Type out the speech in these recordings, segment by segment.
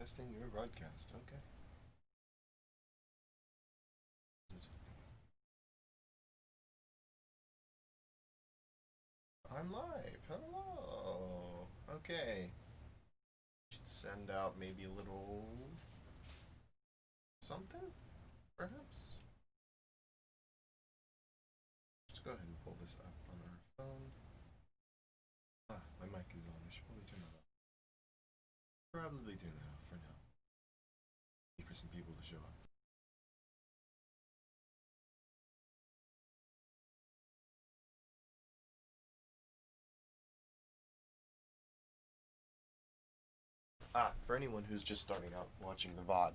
Testing your broadcast. Okay. I'm live. Hello. Okay. Should send out maybe a little something, perhaps. Let's go ahead and pull this up on our phone. Ah, my mic is on. I should probably turn that off. Probably turn that off for now. Wait for some people to show up. For anyone who's just starting out watching the VOD,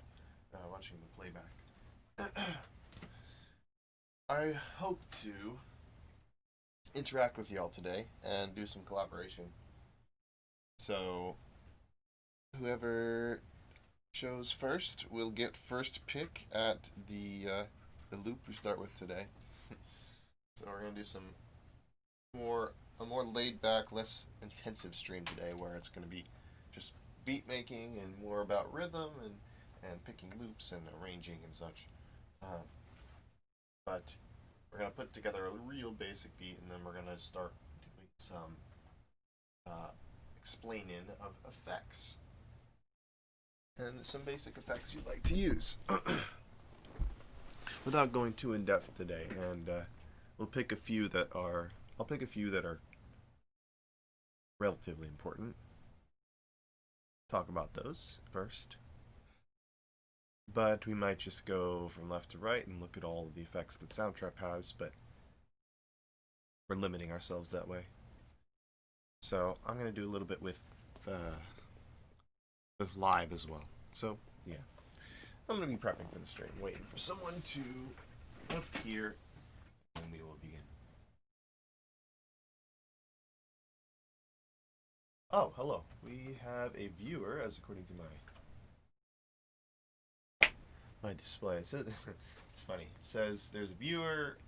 watching the playback, I hope to interact with y'all today and do some collaboration. So, whoever shows first will get first pick at the loop we start with today. So we're gonna do a more laid back, less intensive stream today, where it's gonna be just beat making and more about rhythm and picking loops and arranging and such. But we're gonna put together a real basic beat, and then we're gonna start doing some explaining of effects and some basic effects you'd like to use. Without going too in depth today, and we'll pick a few that are. I'll pick a few that are relatively important. Talk about those first. But we might just go from left to right and look at all of the effects that Soundtrap has, but we're limiting ourselves that way. So I'm going to do a little bit with live as well. So, yeah. I'm going to be prepping for the stream, waiting for someone to appear, and we will begin. Oh, hello. We have a viewer, as according to my display. It's funny. It says there's a viewer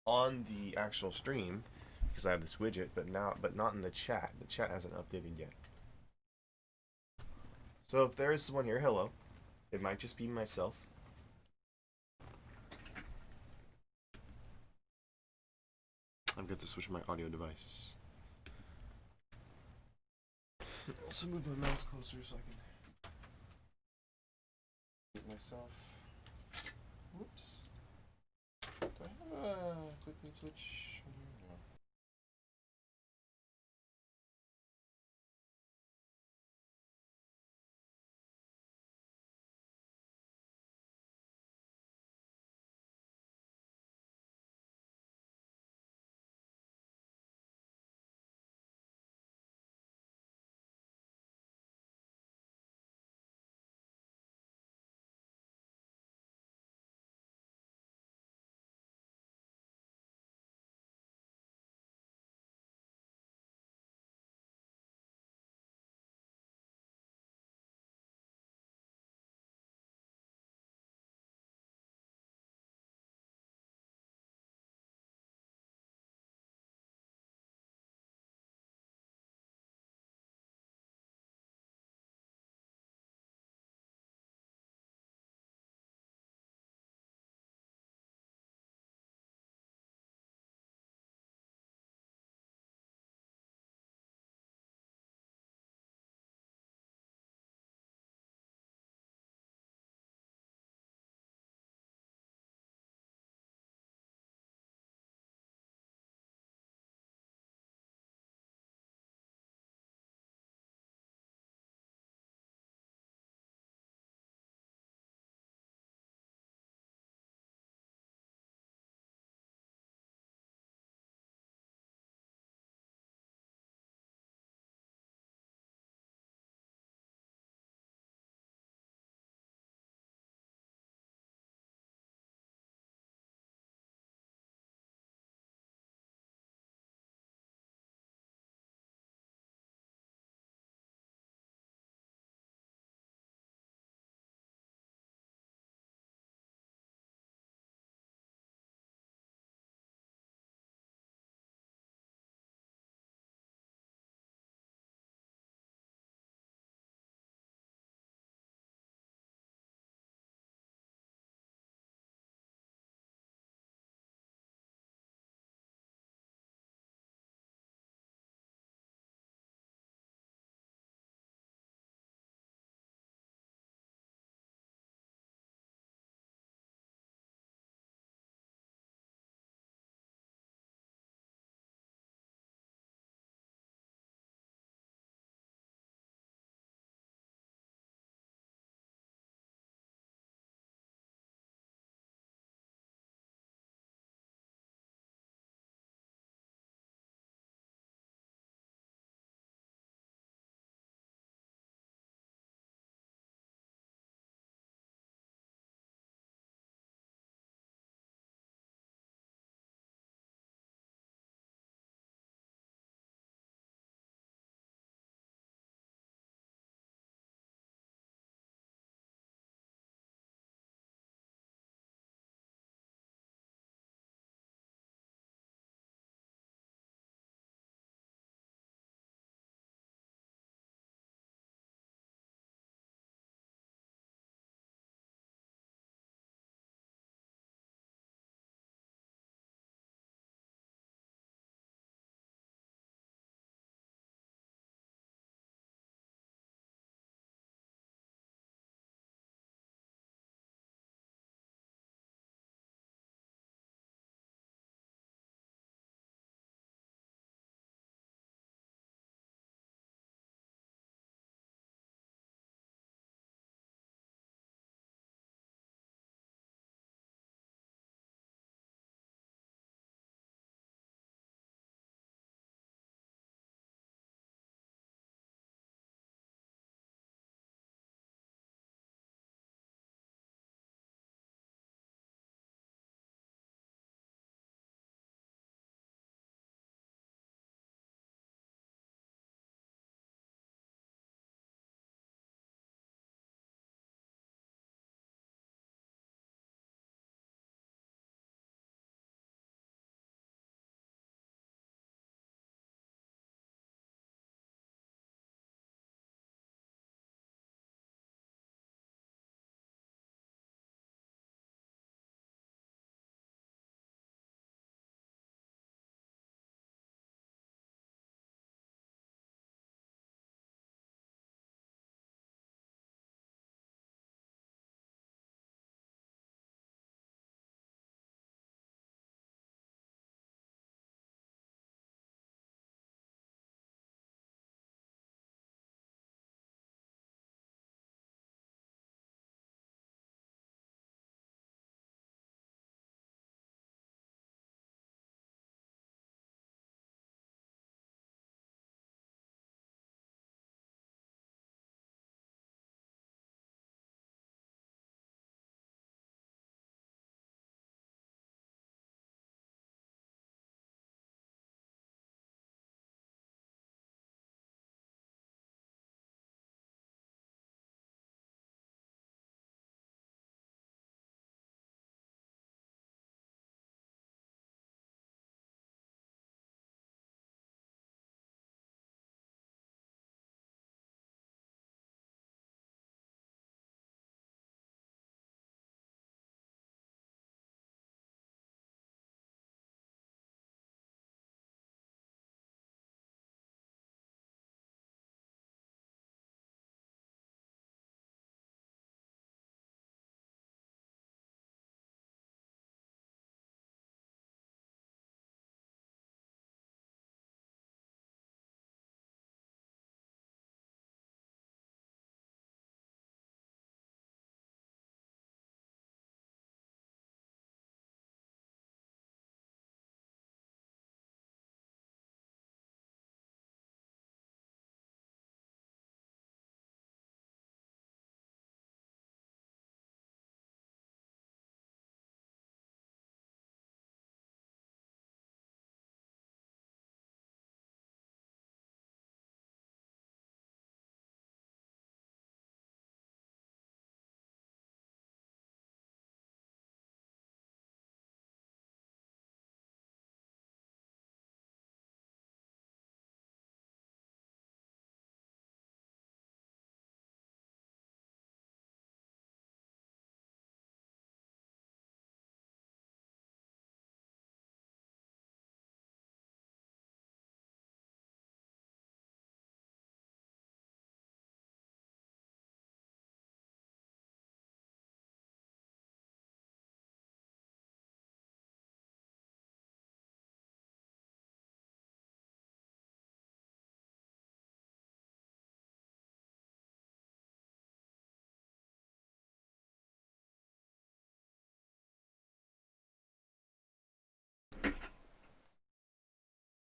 on the actual stream because I have this widget, but not in the chat. The chat hasn't updated yet. So if there is someone here, hello. It might just be myself. I'm going to switch my audio device. Also move my mouse closer so I can get myself. Whoops. Do I have a quick meet switch? No.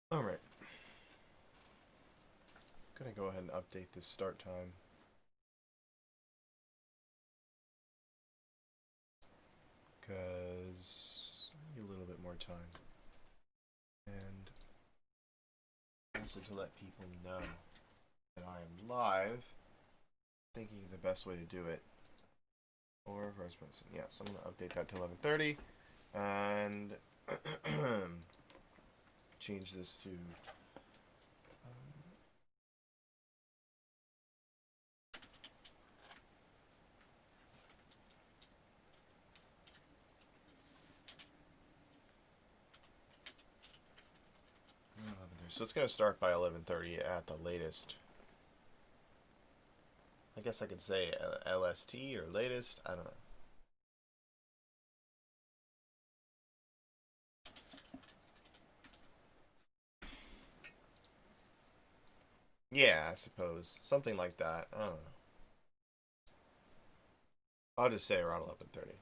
Alright. Gonna go ahead and update this start time. Because I need a little bit more time. And also to let people know that I am live, thinking the best way to do it. Or first person. Yeah, so I'm gonna update that to 11:30 and change this to so it's gonna start by 11:30 at the latest. I guess I could say LST or latest. I don't know. Yeah, I suppose something like that. I don't know. I'll just say around 11:30.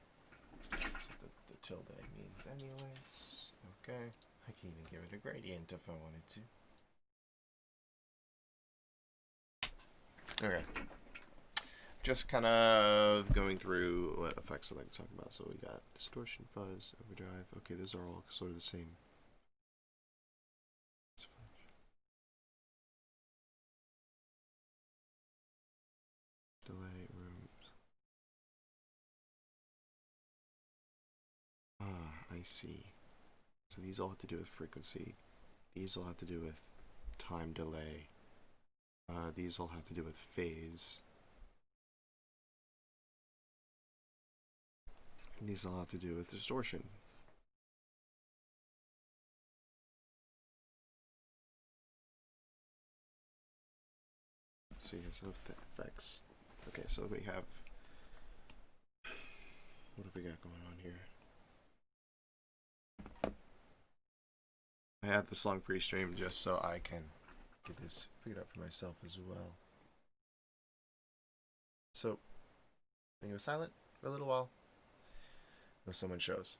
That's what the tilde means, anyways. Okay, I can even give it a gradient if I wanted to. Okay. Just kind of going through what effects I like to talk about. So we got distortion, fuzz, overdrive. Okay, those are all sort of the same. Delay, rooms. Ah, I see. So these all have to do with frequency. These all have to do with time delay. These all have to do with phase. These all have to do with distortion. So here's some of the effects. Okay, so we have, what have we got going on here? I had the song pre-streamed just so I can get this figured out for myself as well. So, I think it was silent for a little while. Until someone shows.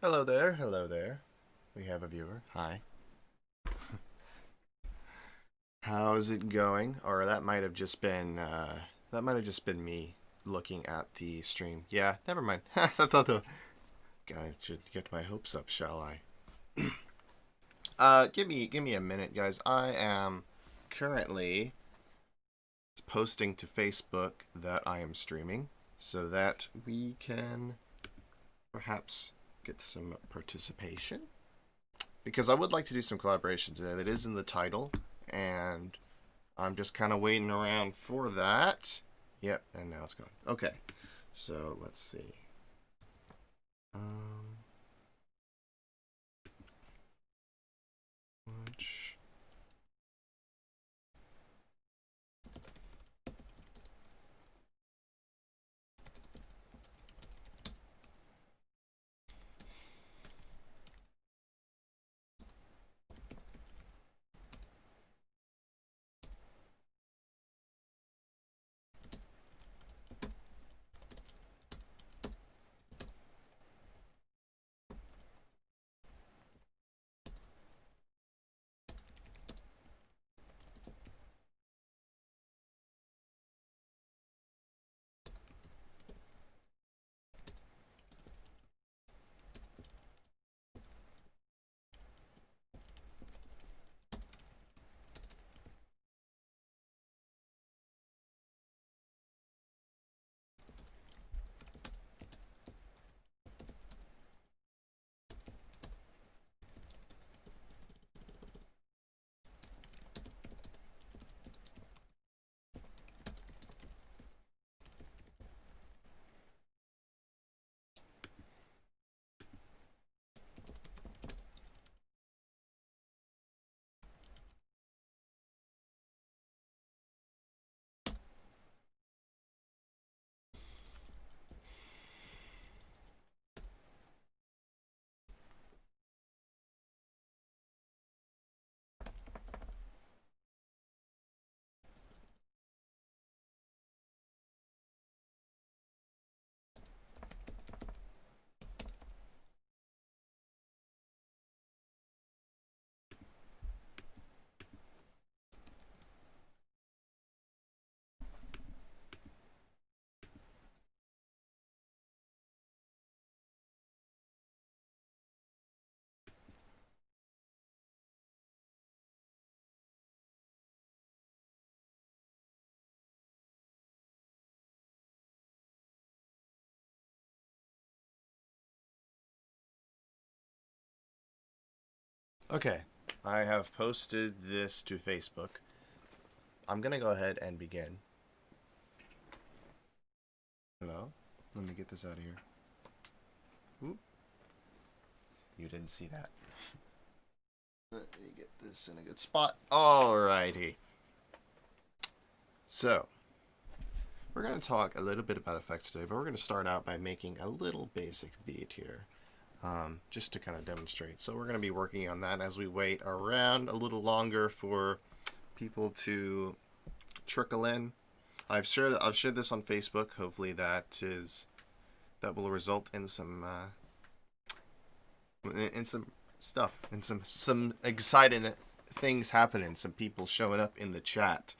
Hello there, hello there. We have a viewer. Hi. How's it going? Or that might have just been me looking at the stream. Yeah, never mind. I thought the guy should get my hopes up, shall I? Give me a minute, guys. I am currently posting to Facebook that I am streaming so that we can perhaps get some participation. Because I would like to do some collaboration today. That is in the title, and I'm just kind of waiting around for that. Yep, and now it's gone. Okay, so let's see. Launch. Okay, I have posted this to Facebook. I'm gonna go ahead and begin. Hello? Let me get this out of here. Oop. You didn't see that. Let me get this in a good spot. Alrighty. So, we're going to talk a little bit about effects today, but we're going to start out by making a little basic beat here. Just to kind of demonstrate. So we're going to be working on that as we wait around a little longer for people to trickle in. I've shared this on Facebook. Hopefully that will result in some stuff and some exciting things happening. Some people showing up in the chat.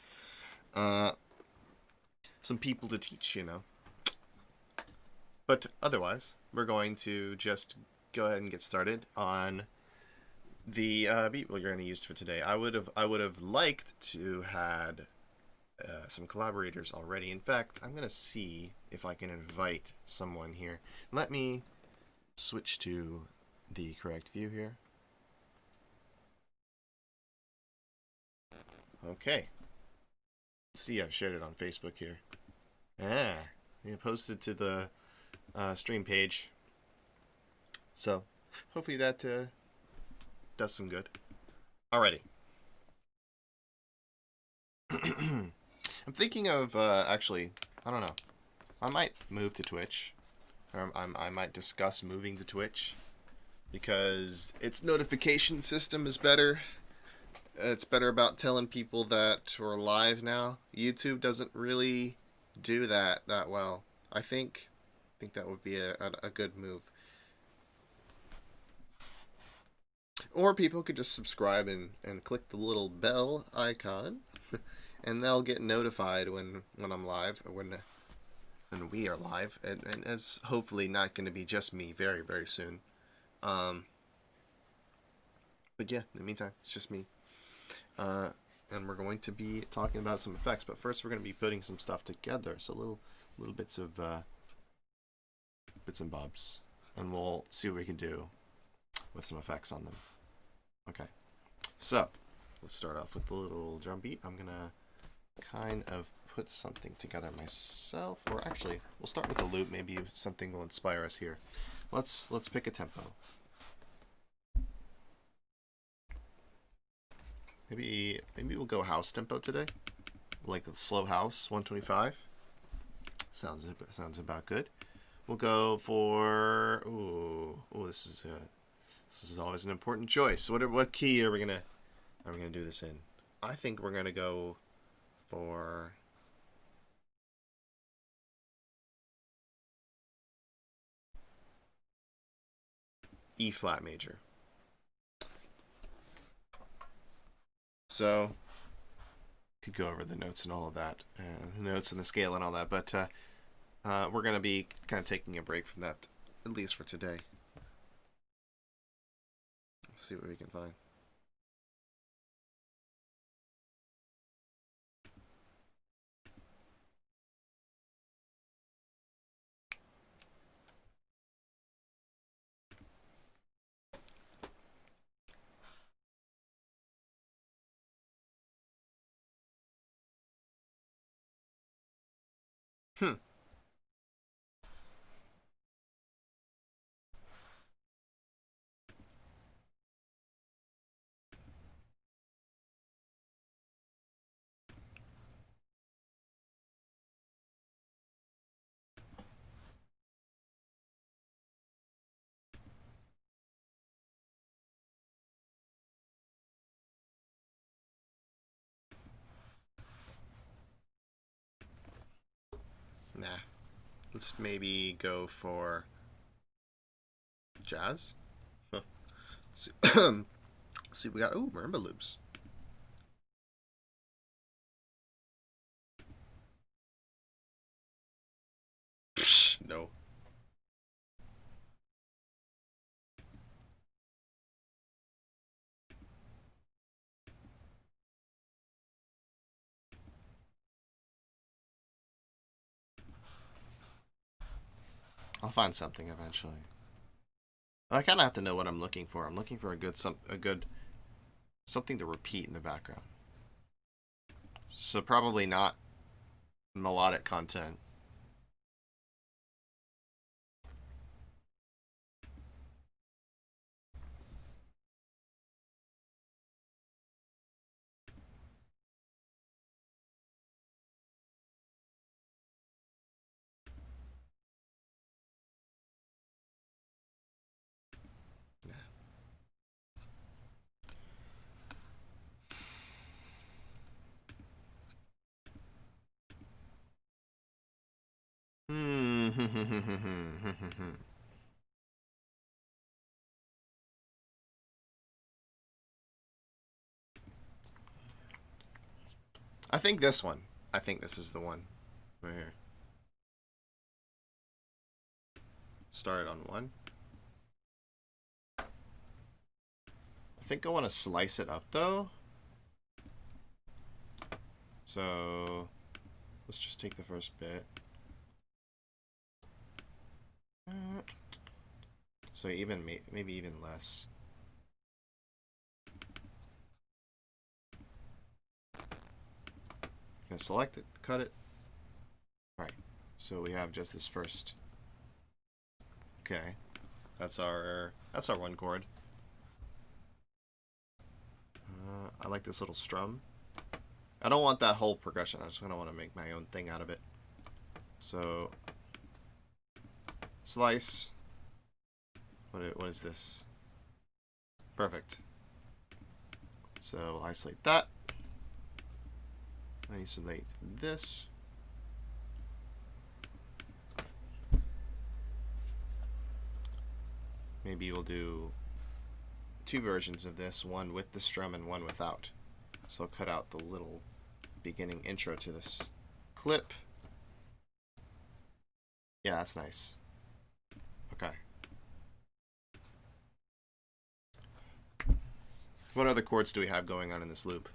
Some people to teach, you know. But otherwise, we're going to just go ahead and get started on the beat we're going to use for today. I would have liked to had some collaborators already. In fact, I'm going to see if I can invite someone here. Let me switch to the correct view here. Okay. Let's see, I've shared it on Facebook here. I posted to the stream page. So, hopefully that does some good. Alrighty. I'm thinking of, actually, I don't know. I might move to Twitch. Or I might discuss moving to Twitch. Because its notification system is better. It's better about telling people that we're live now. YouTube doesn't really do that well. I think that would be a good move. Or people could just subscribe and click the little bell icon, and they'll get notified when I'm live, or when we are live. And it's hopefully not going to be just me very, very soon. But yeah, in the meantime, it's just me. And we're going to be talking about some effects. But first, we're going to be putting some stuff together. So little bits of bits and bobs, and we'll see what we can do with some effects on them. Okay, so let's start off with the little drum beat. I'm gonna kind of put something together myself, or actually, we'll start with the loop. Maybe something will inspire us here. Let's pick a tempo. Maybe we'll go house tempo today, like a slow house, 125. Sounds about good. We'll go for this is always an important choice. What key are we gonna do this in? I think we're gonna go for E flat major. So could go over the notes and all of that, the notes and the scale and all that, but we're gonna be kind of taking a break from that, at least for today. Let's see what we can find. Nah. Let's maybe go for jazz. Huh. Let's see. Let's see, we got marimba loops. Psh, no. I'll find something eventually. I kind of have to know what I'm looking for. I'm looking for a good something to repeat in the background. So probably not melodic content. I think this one. I think this is the one. Right here. Start on 1. I think I want to slice it up though. So let's just take the first bit. So even maybe even less. Gonna select it, cut it. Right. So we have just this first. Okay. That's our 1 chord. I like this little strum. I don't want that whole progression. I just want to make my own thing out of it. So slice. What is this? Perfect. So we'll isolate that. Isolate this. Maybe we'll do two versions of this, one with the strum and one without. So I'll cut out the little beginning intro to this clip. Yeah, that's nice. Okay. What other chords do we have going on in this loop?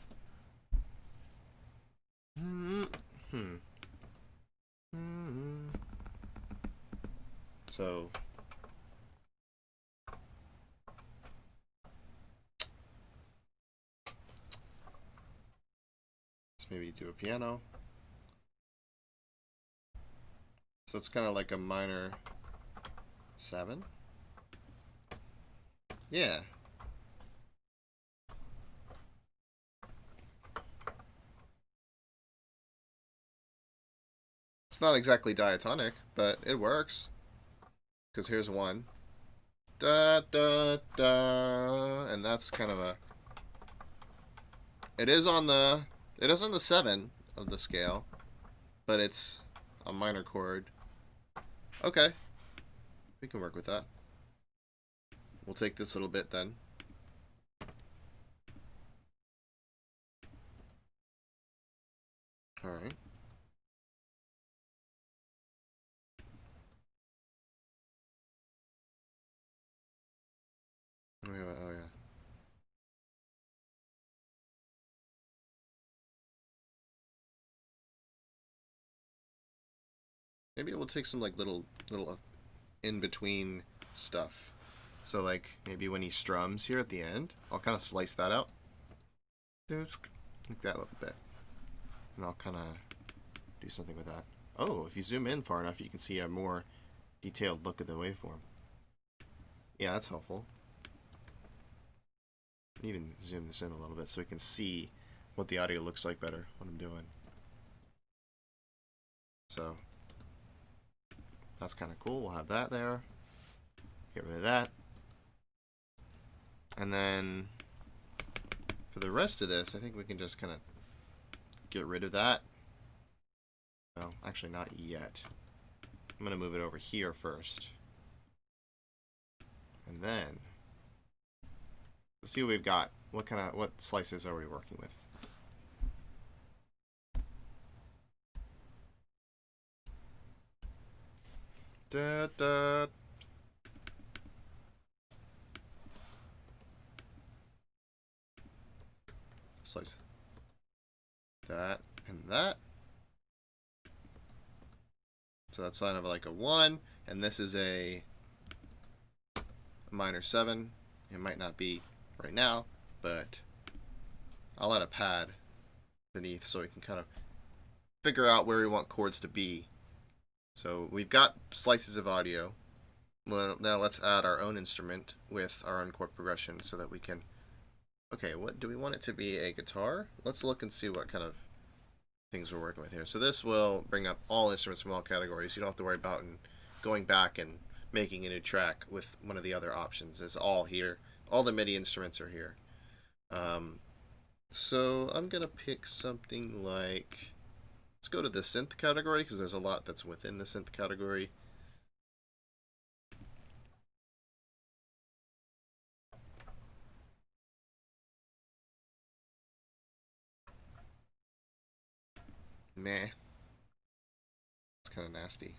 So let's maybe do a piano. So it's kind of like a minor 7. Yeah. It's not exactly diatonic, but it works. Because here's 1. Da, da, da. And that's kind of a... It is on the 7 of the scale, but it's a minor chord. Okay. We can work with that. We'll take this little bit then. All right. Oh yeah. Maybe we'll take some like little in between stuff. So like maybe when he strums here at the end, I'll kind of slice that out. Like that a little bit. And I'll kind of do something with that. Oh, if you zoom in far enough, you can see a more detailed look at the waveform. Yeah, that's helpful. Even zoom this in a little bit so we can see what the audio looks like better, what I'm doing. So that's kind of cool. We'll have that there. Get rid of that. And then for the rest of this, I think we can just kind of get rid of that. Well, actually not yet. I'm going to move it over here first. And then let's see what we've got. What slices are we working with? Da, da. Slice that and that. So that's kind of like a 1, and this is a minor 7. It might not be right now, but I'll add a pad beneath so we can kind of figure out where we want chords to be. So we've got slices of audio. Well, now let's add our own instrument with our own chord progression so that we can... Okay, what do we want it to be? A guitar? Let's look and see what kind of things we're working with here. So this will bring up all instruments from all categories. You don't have to worry about going back and making a new track with one of the other options. It's all here. All the MIDI instruments are here. So I'm going to pick something like... Let's go to the synth category because there's a lot that's within the synth category. Meh. It's kind of nasty.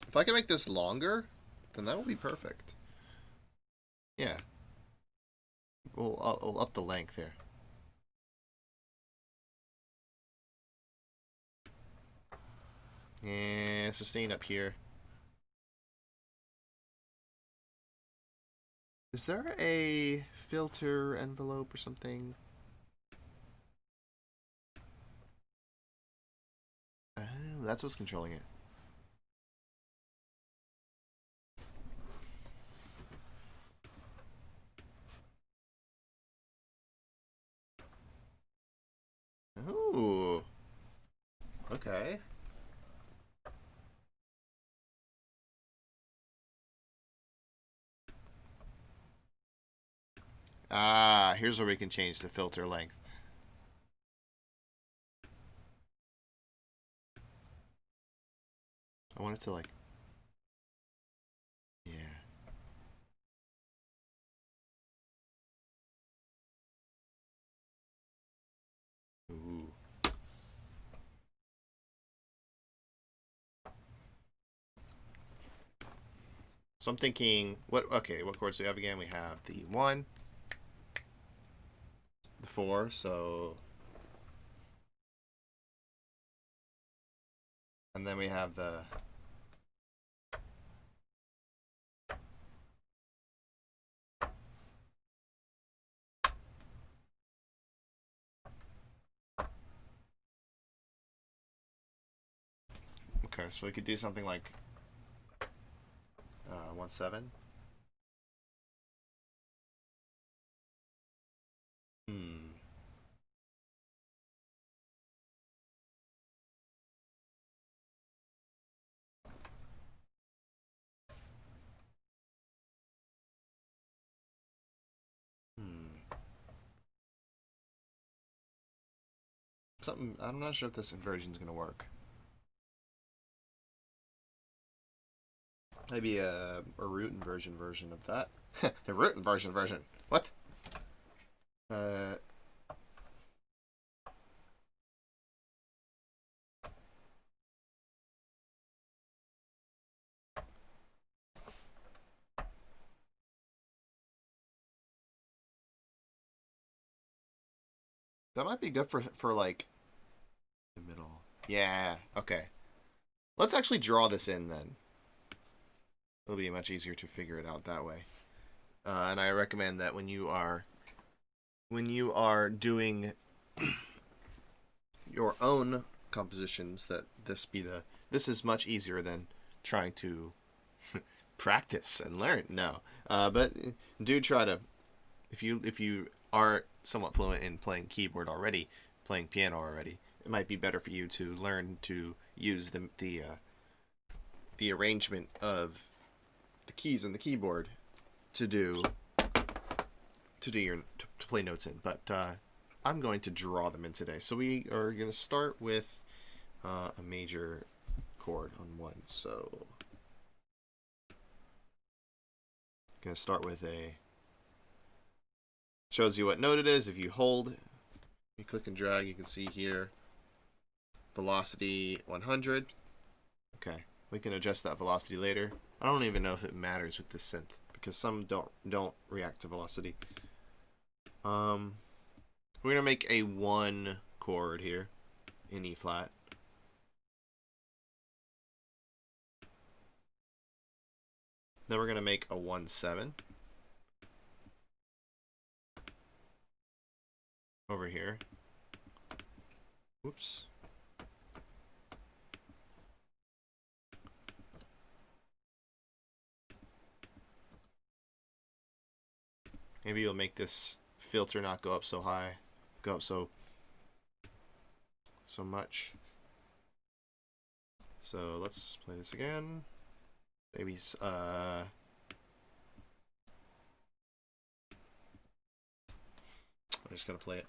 If I can make this longer, then that will be perfect. Yeah. I'll up the length here. And sustain up here. Is there a filter envelope or something? Oh, that's what's controlling it. Oh. Okay. Ah, here's where we can change the filter length. I want it to like, yeah. Ooh. So I'm thinking, what chords do we have again? We have the 1, the 4, so, and then we have the, okay, so we could do something like 1 7. Hmm. Hmm. Something, I'm not sure if this inversion is going to work. Maybe a root inversion version of that. A root inversion version. What? That might be good for like the middle. Yeah. Okay. Let's actually draw this in then. It'll be much easier to figure it out that way. And I recommend that when you are doing your own compositions, that this is much easier than trying to practice and learn. No, but do try to, if you are somewhat fluent in playing keyboard already, playing piano already, it might be better for you to learn to use the arrangement of the keys in the keyboard to play notes in. But I'm going to draw them in today. So we are going to start with a major chord on 1. So going to start with shows you what note it is. If you hold, you click and drag, you can see here velocity 100. Okay, we can adjust that velocity later. I don't even know if it matters with this synth because some don't react to velocity. We're gonna make a 1 chord here in E flat. Then we're gonna make a 1 7 over here. Whoops. Maybe you'll make this filter not go up so high, go up so much. So let's play this again. Maybe I'm just gonna play it.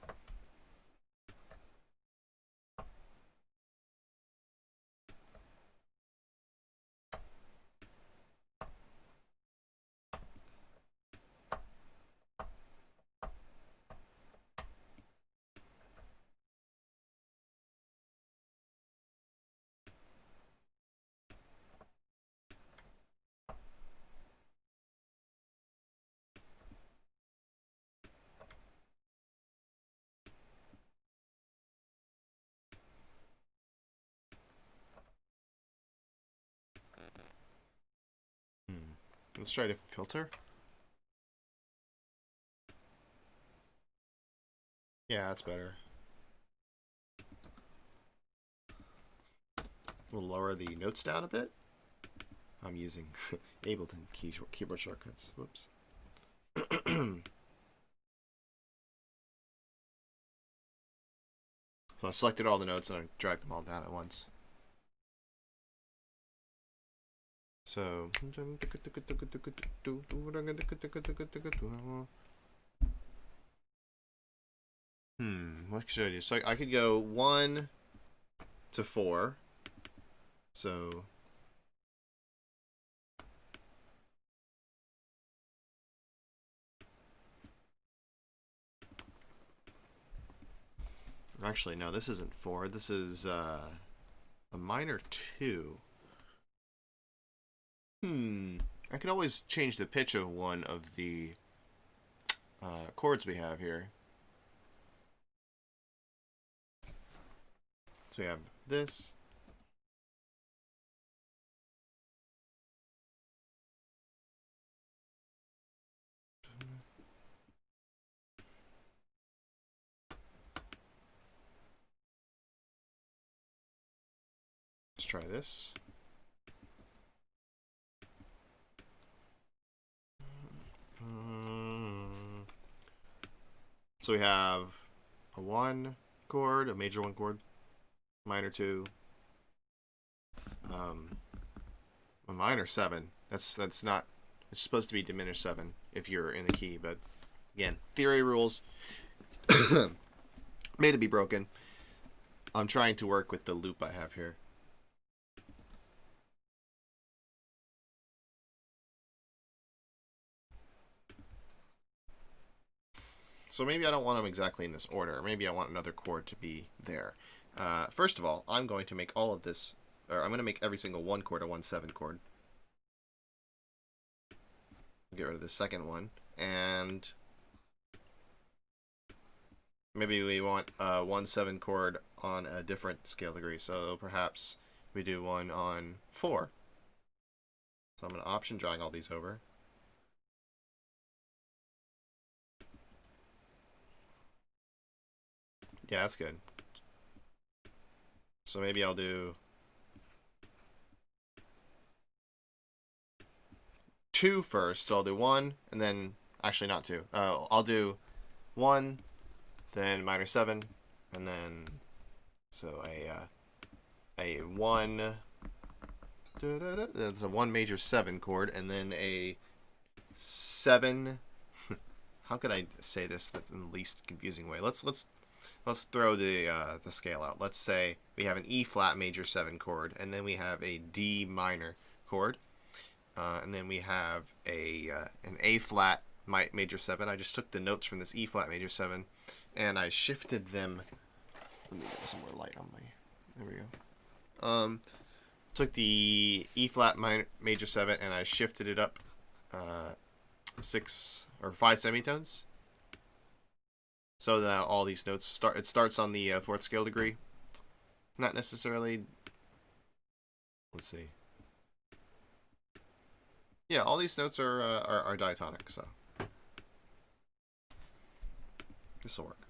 Let's try a different filter. Yeah, that's better. We'll lower the notes down a bit. I'm using Ableton keyboard shortcuts. Whoops. So I selected all the notes and I dragged them all down at once. So what should I do? So I could go 1 to 4. So Actually, no, this isn't 4. This is a minor 2. I could always change the pitch of one of the chords we have here. So we have this. Let's try this. So we have a 1 chord, a major 1 chord, minor 2, a minor 7. That's not. It's supposed to be diminished 7 if you're in the key, but again, theory rules made to be broken. I'm trying to work with the loop I have here. So maybe I don't want them exactly in this order. Maybe I want another chord to be there. First of all, I'm going to make all of this, or I'm going to make every single 1 chord a 1/7 chord. Get rid of the second one, and maybe we want a 1/7 chord on a different scale degree. So perhaps we do one on 4. So I'm going to option drag all these over. Yeah, that's good. So maybe I'll do 2 first. So I'll do 1, and then actually not 2. I'll do 1, then minor 7, and then so a 1. That's a 1 major 7 chord, and then a 7. How could I say this in the least confusing way? Let's throw the scale out. Let's say we have an E flat major 7 chord, and then we have a D minor chord, and then we have an A flat major 7. I just took the notes from this E flat major 7, and I shifted them. Let me get some more light on my. There we go. Took the E flat major 7, and I shifted it up 6 or 5 semitones. So that all these notes it starts on the 4th scale degree. Not necessarily. Let's see. Yeah, all these notes are diatonic, so this will work.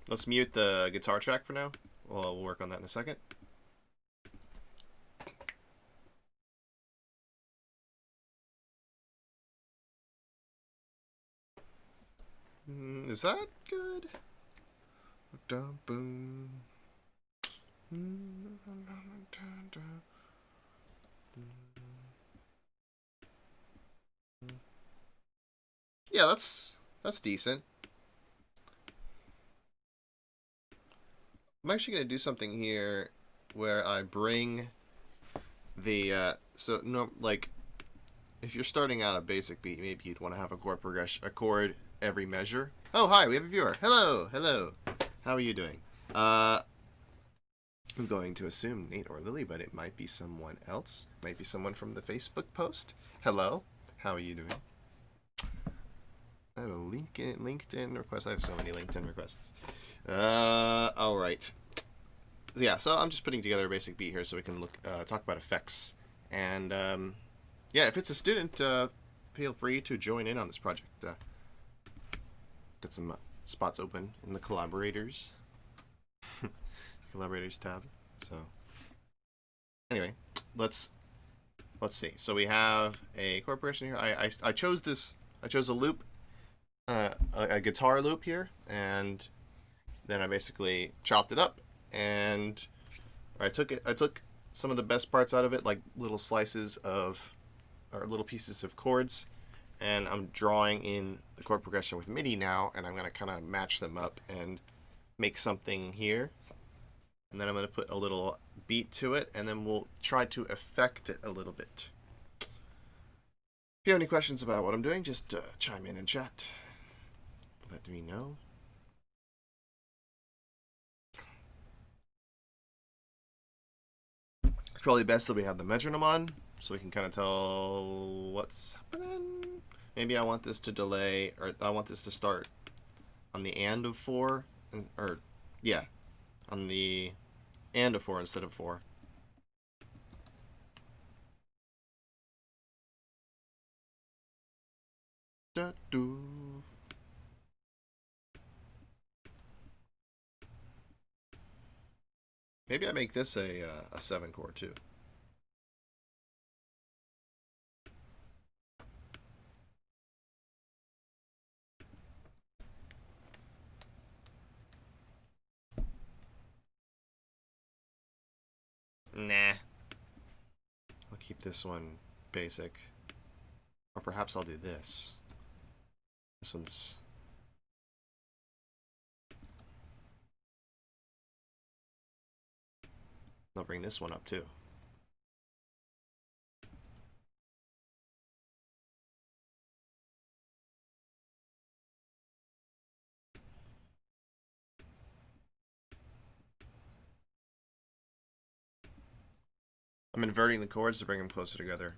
Let's mute the guitar track for now. We'll work on that in a second. Is that good? Yeah, that's decent. I'm actually going to do something here where I bring the so no, like if you're starting out a basic beat, maybe you'd want to have a chord progression, a chord every measure. Oh, hi, we have a viewer. Hello. How are you doing? I'm going to assume Nate or Lily, but it might be someone else. Might be someone from the Facebook post. Hello. How are you doing? I have a LinkedIn request. I have so many LinkedIn requests. All right. Yeah, so I'm just putting together a basic beat here so we can talk about effects. And yeah, if it's a student, feel free to join in on this project. Got some spots open in the collaborators. Collaborators tab. So anyway, let's see. So we have a chord progression here. I chose this. I chose a loop, a guitar loop here, and then I basically chopped it up, and I took some of the best parts out of it, like little slices of, or little pieces of chords, and I'm drawing in the chord progression with MIDI now, and I'm going to kind of match them up and make something here. And then I'm going to put a little beat to it, and then we'll try to affect it a little bit. If you have any questions about what I'm doing, just chime in chat. let me know. It's probably best that we have the metronome on, so we can kind of tell what's happening. Maybe I want this to delay, or I want this to start on the and of 4, or yeah, on the and of 4 instead of 4. Da-doo. Maybe I make this a 7 chord too. Nah. I'll keep this one basic. Or perhaps I'll do this. This one's... I'll bring this one up too. I'm inverting the chords to bring them closer together.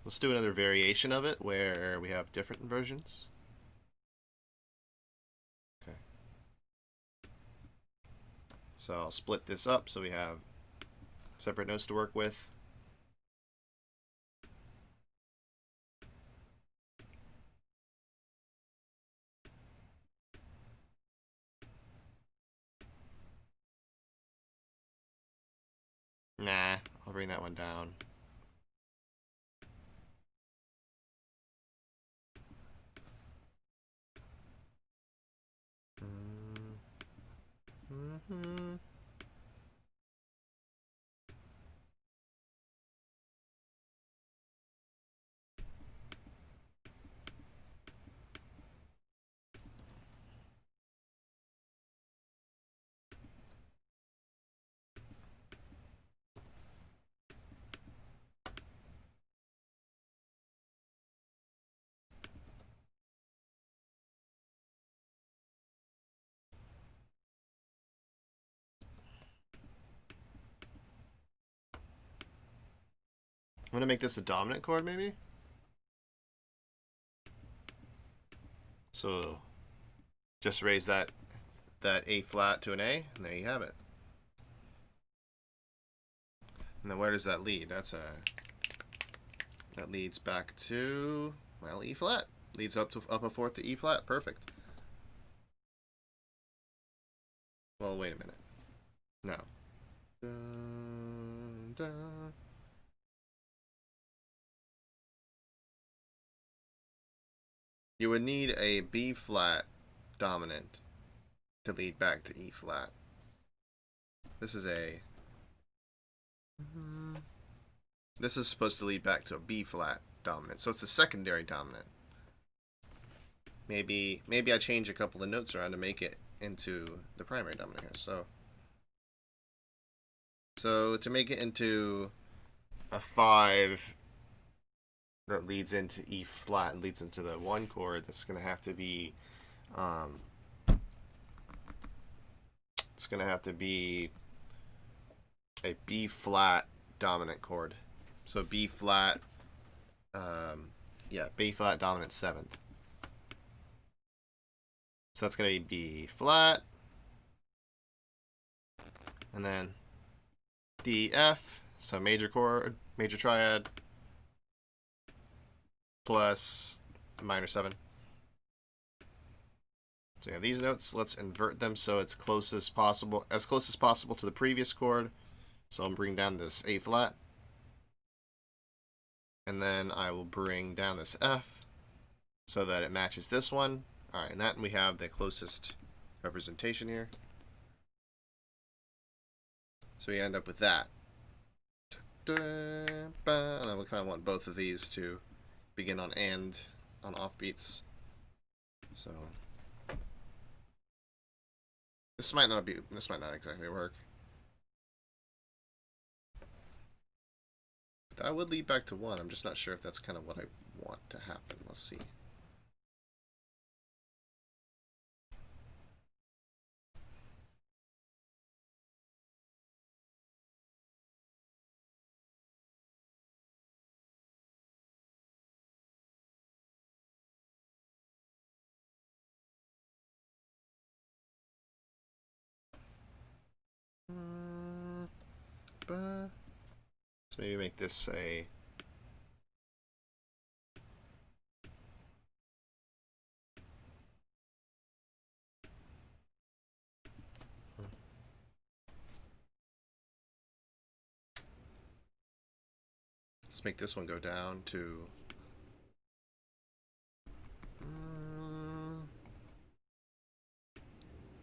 Let's do another variation of it where we have different inversions. Okay. So I'll split this up so we have separate notes to work with. Nah, I'll bring that one down. Mm-hmm. I'm gonna make this a dominant chord, maybe. So just raise that A flat to an A, and there you have it. And then where does that lead? That leads back to, well, E flat. Leads up a fourth to E flat. Perfect. Well, wait a minute. No. Dun, dun. You would need a B flat dominant to lead back to E flat. This is a... This is supposed to lead back to a B flat dominant, so it's a secondary dominant. Maybe I change a couple of notes around to make it into the primary dominant here. So to make it into a 5 that leads into E flat and leads into the 1 chord, that's going to have to be it's going to have to be a B flat dominant chord. So B flat, yeah, B flat dominant 7th. So that's going to be B flat, and then D, F, so major chord, major triad, plus minor 7. So yeah, these notes, let's invert them so it's close as possible to the previous chord. So I'll bring down this A flat, and then I will bring down this F so that it matches this one. All right, and that we have the closest representation here. So we end up with that. And then we kind of want both of these to begin on and on offbeats. So this might not exactly work. But that would lead back to 1. I'm just not sure if that's kind of what I want to happen. Let's see. Let's maybe make this a let's make this one go down to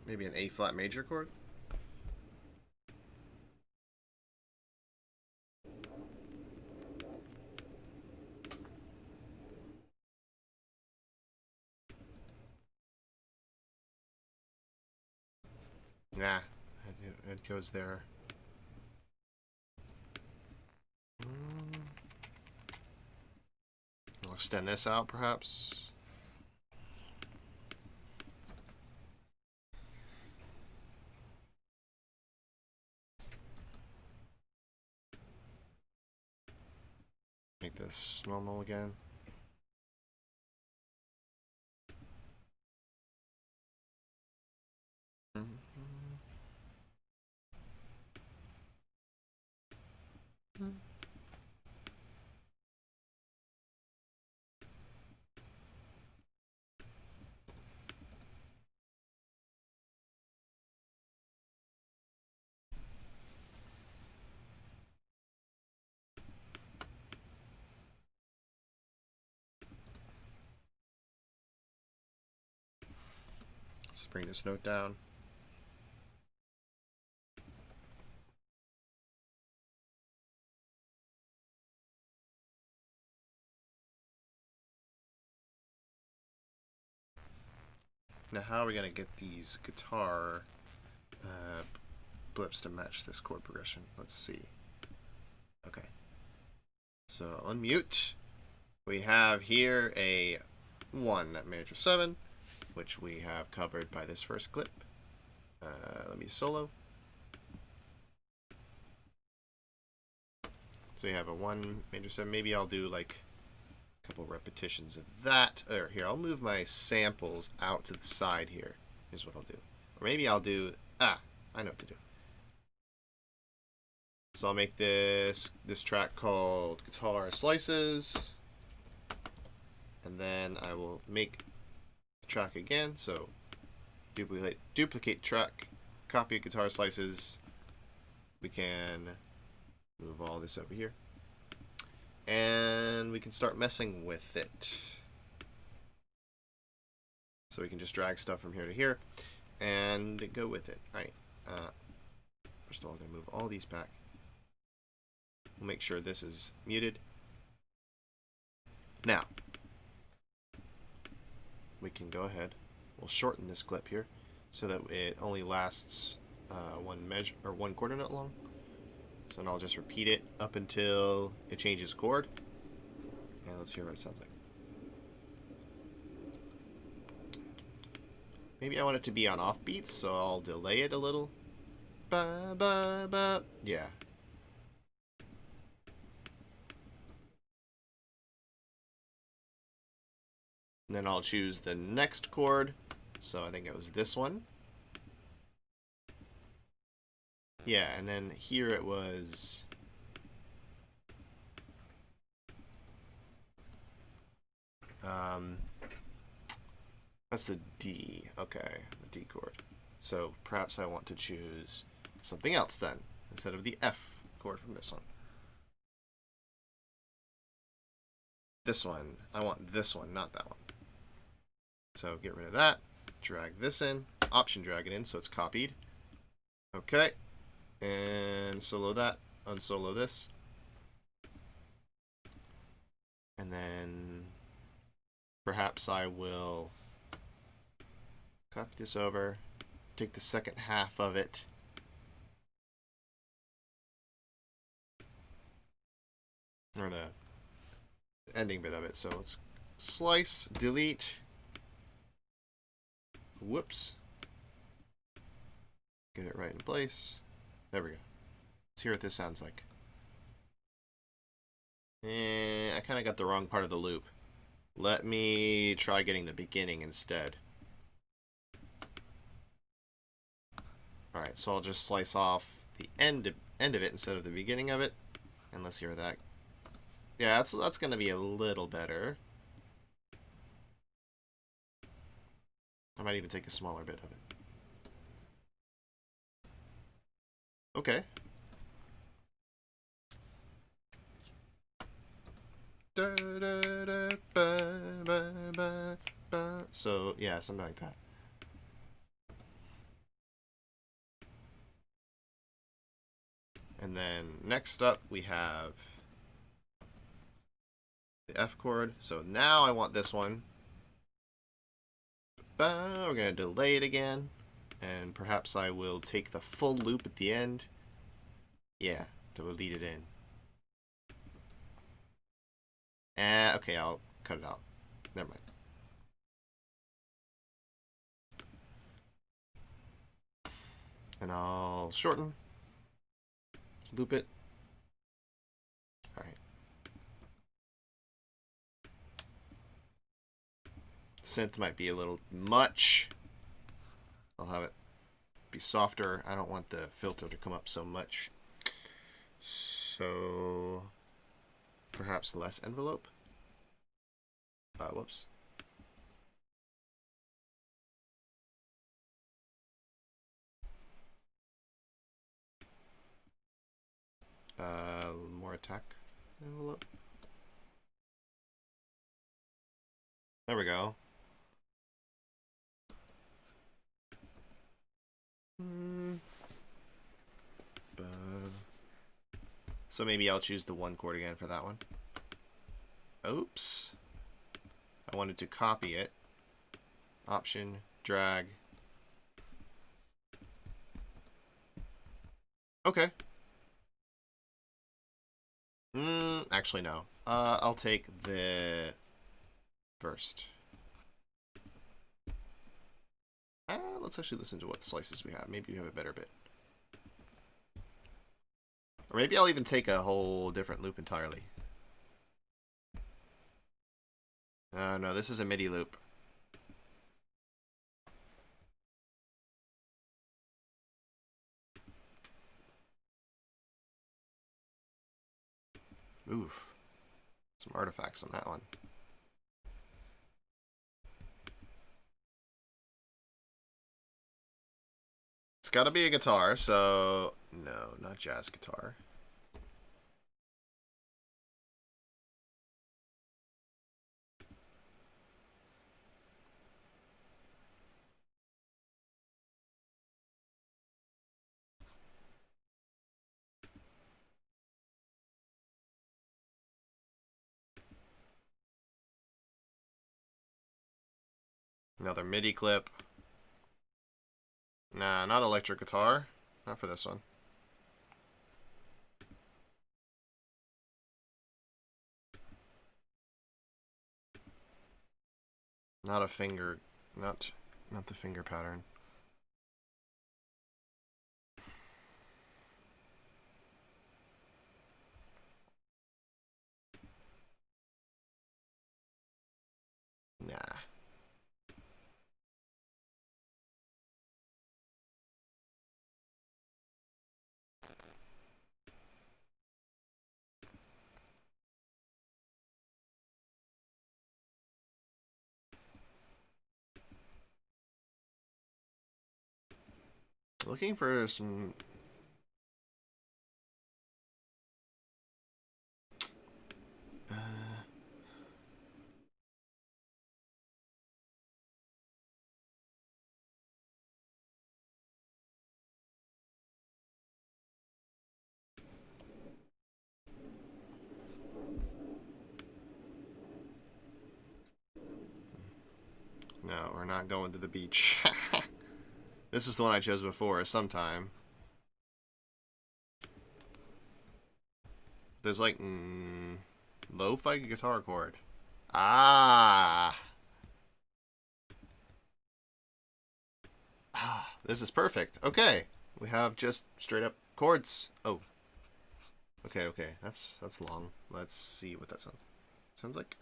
maybe an A flat major chord. Nah, it goes there. I'll extend this out, perhaps. Make this normal again. Let's bring this note down. Now, how are we going to get these guitar blips to match this chord progression? Let's see. Okay. So, unmute. We have here a 1 major 7, which we have covered by this first clip. Let me solo. So we have a 1 major 7. Maybe I'll do like a couple repetitions of that. Or here, I'll move my samples out to the side here. Here's what I'll do. Or maybe I'll do, I know what to do. So I'll make this track called Guitar Slices. And then I will make the track again. So duplicate track, copy Guitar Slices. We can move all this over here. And we can start messing with it. So we can just drag stuff from here to here and go with it. All right. First of all, I'm going to move all these back. We'll make sure this is muted. Now, we can go ahead. We'll shorten this clip here so that it only lasts one quarter note long. So then I'll just repeat it up until it changes chord. And let's hear what it sounds like. Maybe I want it to be on off beats, so I'll delay it a little. Ba, ba, ba. Yeah. And then I'll choose the next chord. So I think it was this one. Yeah, and then here it was. That's the D. Okay, the D chord. So perhaps I want to choose something else then, instead of the F chord from this one. This one. I want this one, not that one. So get rid of that. Drag this in. Option drag it in so it's copied. Okay. And solo that. Unsolo this. And then perhaps I will copy this over, take the second half of it, or the ending bit of it. So let's slice, delete. Whoops. Get it right in place. There we go. Let's hear what this sounds like. I kind of got the wrong part of the loop. Let me try getting the beginning instead. Alright, so I'll just slice off the end of it instead of the beginning of it. And let's hear that. Yeah, that's going to be a little better. I might even take a smaller bit of it. Okay. So, yeah, something like that. And then next up we have the F chord. So now I want this one. We're going to delay it again. And perhaps I will take the full loop at the end. Yeah, to lead it in. Okay, I'll cut it out. Never mind. And I'll shorten. Loop it. Alright. Synth might be a little much. I'll have it be softer. I don't want the filter to come up so much. So perhaps less envelope. Whoops. More attack envelope. There we go. So maybe I'll choose the 1 chord again for that one. Oops. I wanted to copy it. Option, drag. Okay. Actually no. I'll take the first. Let's actually listen to what slices we have. Maybe you have a better bit. Or maybe I'll even take a whole different loop entirely. No, this is a MIDI loop. Oof. Some artifacts on that one. It's gotta be a guitar, so... No, not jazz guitar. Another MIDI clip. Nah, not electric guitar. Not for this one. Not a finger. Not the finger pattern. Nah. Looking for some... No, we're not going to the beach. This is the one I chose before, sometime. There's like Lo-fi guitar chord. Ah. This is perfect. Okay. We have just straight up chords. Oh. Okay, okay. That's long. Let's see what that sounds like.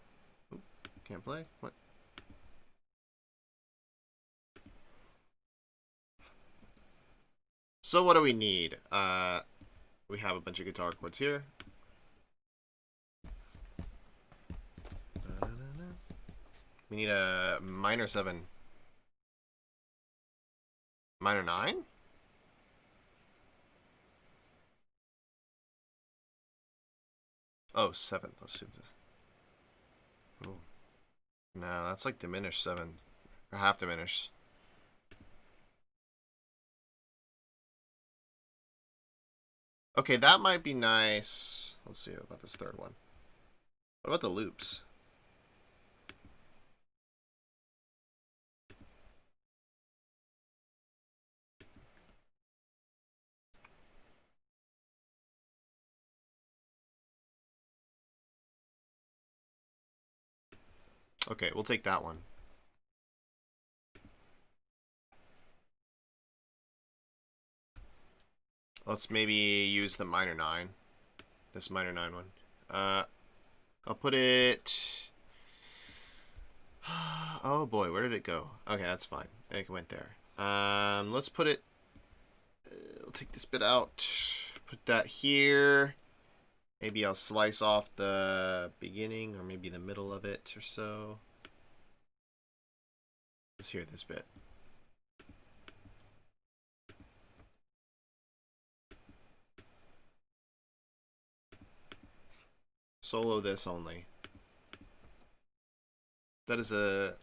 Oh, can't play. What? So what do we need? We have a bunch of guitar chords here. We need a minor 7. Minor 9? Oh, 7th. Let's do this. Oh. No, that's like diminished 7. Or half diminished. Okay, that might be nice. Let's see about this third one. What about the loops? Okay, we'll take that one. Let's maybe use the minor 9. This minor 9 one. I'll put it... Oh boy, where did it go? Okay, that's fine. It went there. Let's put it... We'll take this bit out. Put that here. Maybe I'll slice off the beginning or maybe the middle of it or so. Let's hear this bit. Solo this only. That is a...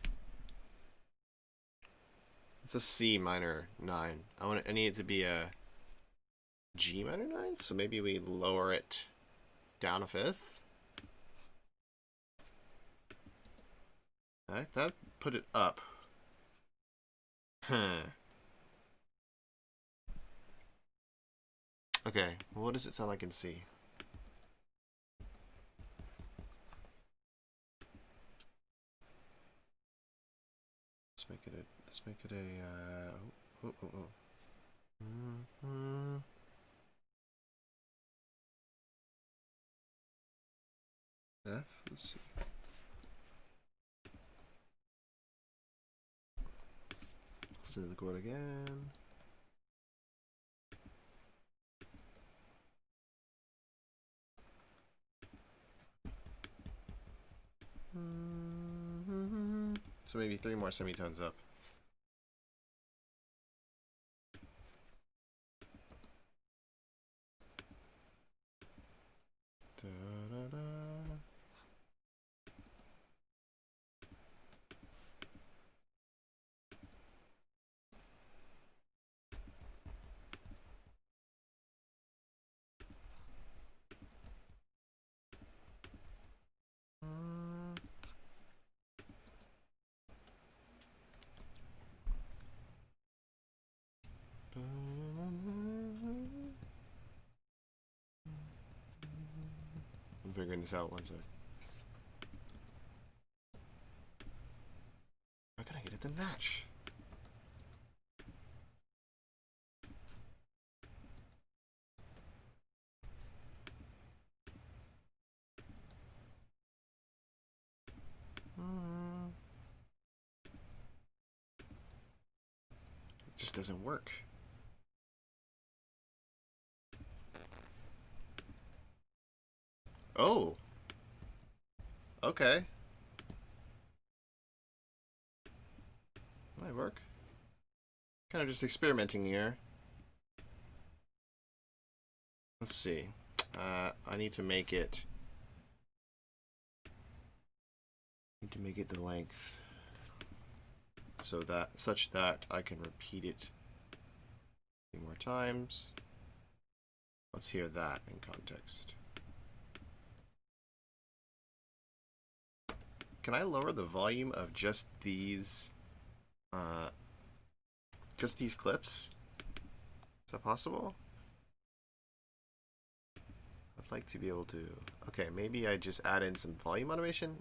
It's a C minor 9. I need it to be a G minor 9, so maybe we lower it down a 5th. Alright, that put it up. Okay, well, what does it sound like in C? Let's make it a F, let's see. Listen to the chord again. So maybe 3 more semitones up. Da, da, da. I'm figuring this out one sec. How can I get it to match? It just doesn't work. Oh. Okay. Might work. Kind of just experimenting here. Let's see. I need to make it. The length so that such that I can repeat it a few more times. Let's hear that in context. Can I lower the volume of just these clips? Is that possible? I'd like to be able to... Okay, maybe I just add in some volume automation?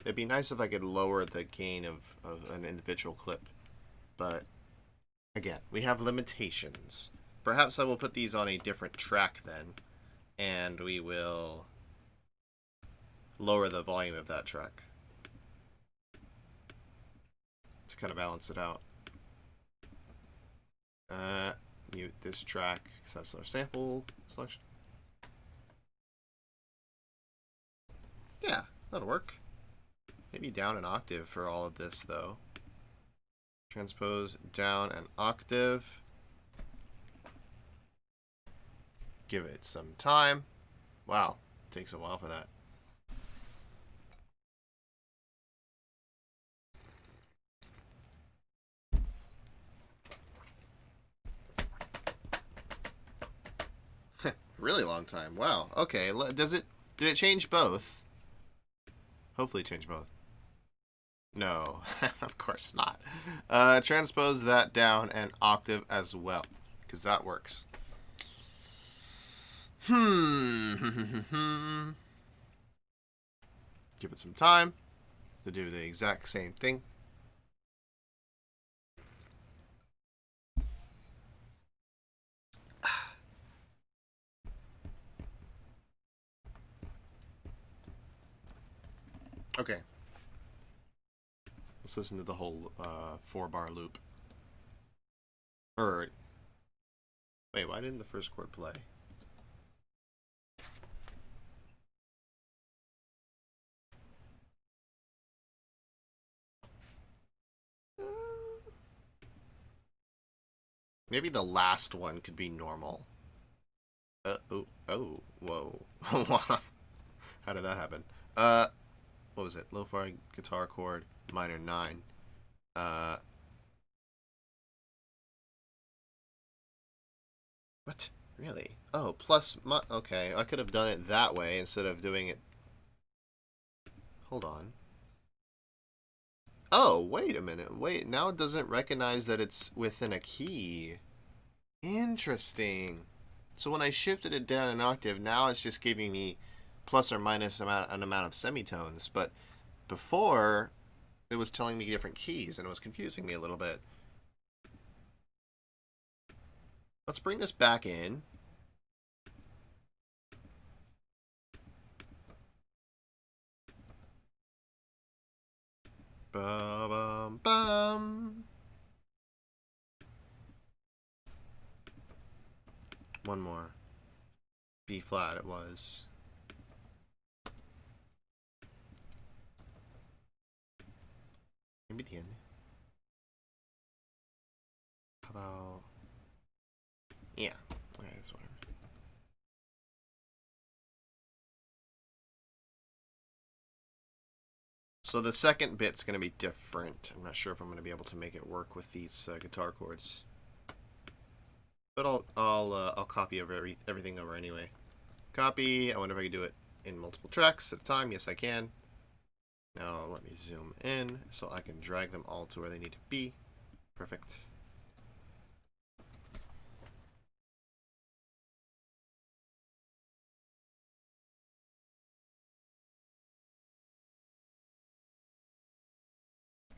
It'd be nice if I could lower the gain of an individual clip. But, again, we have limitations. Perhaps I will put these on a different track then. And we will lower the volume of that track to kind of balance it out. Mute this track because that's our sample selection. Yeah, that'll work. Maybe down an octave for all of this though. Transpose down an octave. Give it some time. Wow, takes a while for that. Really long time. Wow. Okay. Did it change both? Hopefully it changed both. No, of course not. Transpose that down an octave as well, because that works. Give it some time to do the exact same thing. Okay. Let's listen to the whole 4-bar loop. Or, wait, why didn't the first chord play? Maybe the last one could be normal. Whoa. How did that happen? What was it? Lo-fi guitar chord, minor 9. What? Really? Oh, plus, okay, I could have done it that way instead of doing it... Hold on. Oh, wait a minute. Wait, now it doesn't recognize that it's within a key. Interesting. So when I shifted it down an octave, now it's just giving me plus or minus an amount of semitones. But before, it was telling me different keys, and it was confusing me a little bit. Let's bring this back in. Ba-bum-bum. One more. B flat it was. Maybe the end. How about... Yeah. Okay, that's whatever. So the second bit's going to be different. I'm not sure if I'm going to be able to make it work with these guitar chords. But I'll copy over everything over anyway. Copy. I wonder if I can do it in multiple tracks at a time. Yes, I can. Now let me zoom in so I can drag them all to where they need to be. Perfect.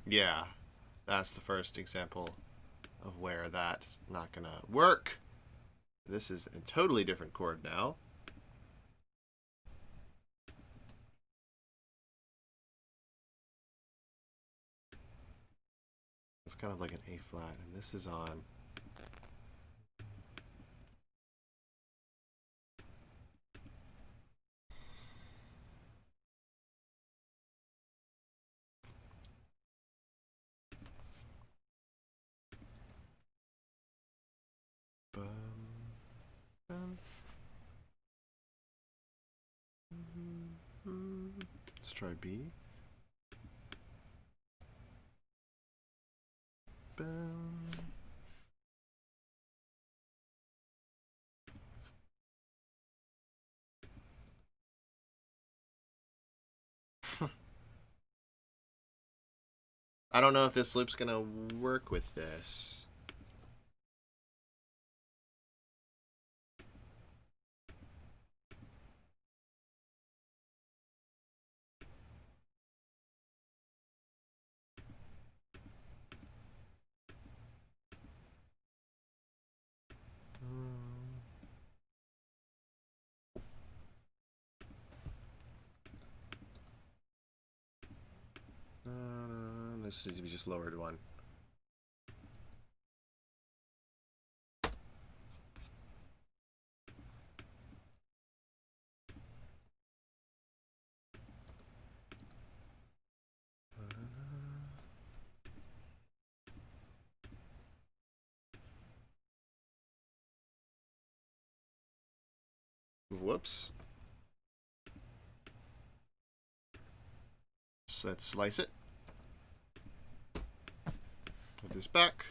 Yeah, that's the first example of where that's not gonna work. This is a totally different chord now. It's kind of like an A flat, and this is on. Let's try B. I don't know if this loop's gonna work with this. This needs to be just lowered one. Whoops. So let's slice it. Put this back.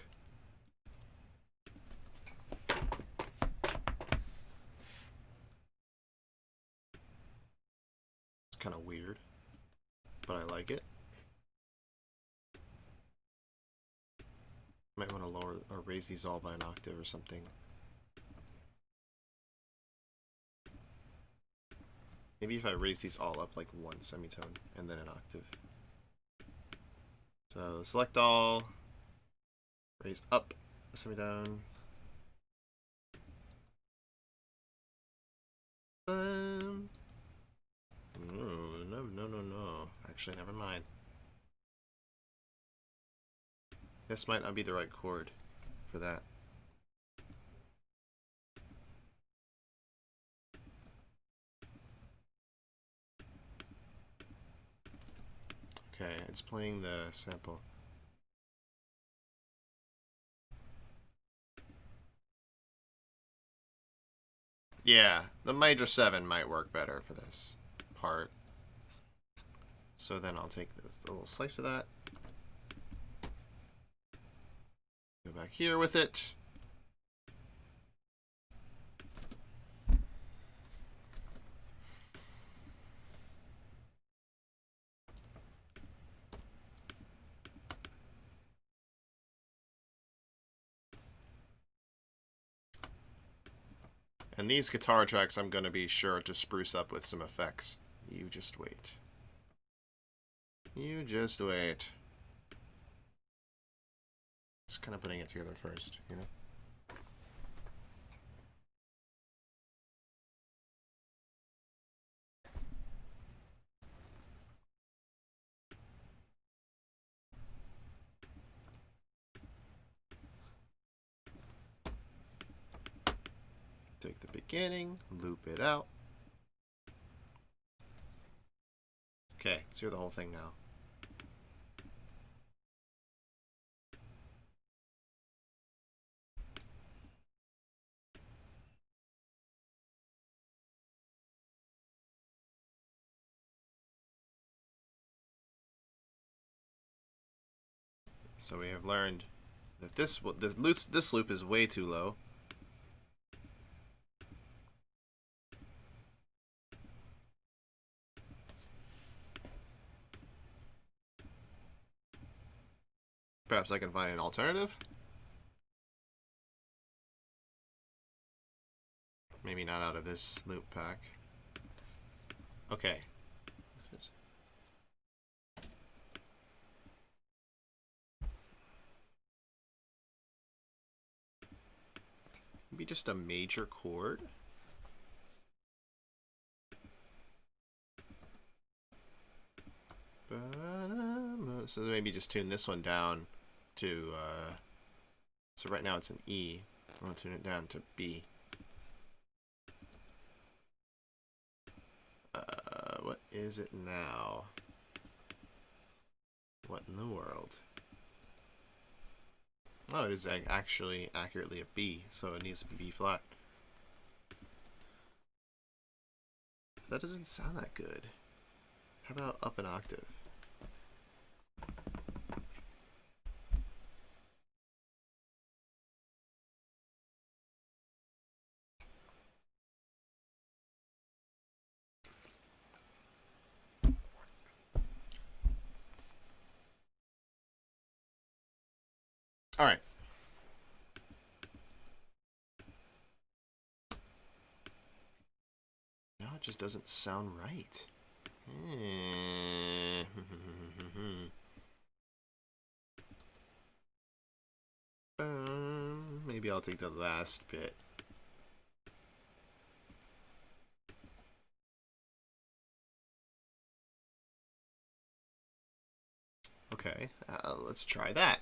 It's kind of weird, but I like it. Might want to lower or raise these all by an octave or something. Maybe if I raise these all up like one semitone and then an octave. So select all, raise up a semitone. No. Actually, never mind. This might not be the right chord for that. Okay, it's playing the sample. Yeah, the major 7 might work better for this part. So then I'll take this little slice of that. Go back here with it. And these guitar tracks I'm going to be sure to spruce up with some effects. You just wait. You just wait. Just kind of putting it together first, you know? Take the beginning, loop it out. Okay, let's hear the whole thing now. So we have learned that this loop is way too low. Perhaps I can find an alternative. Maybe not out of this loop pack. Okay. Maybe just a major chord. So maybe just tune this one down to, so right now it's an E. I'm going to tune it down to B. What is it now? What in the world? Oh, it is actually accurately a B, so it needs to be B flat. That doesn't sound that good. How about up an octave? All right. No, it just doesn't sound right. Maybe I'll take the last bit. Okay, let's try that.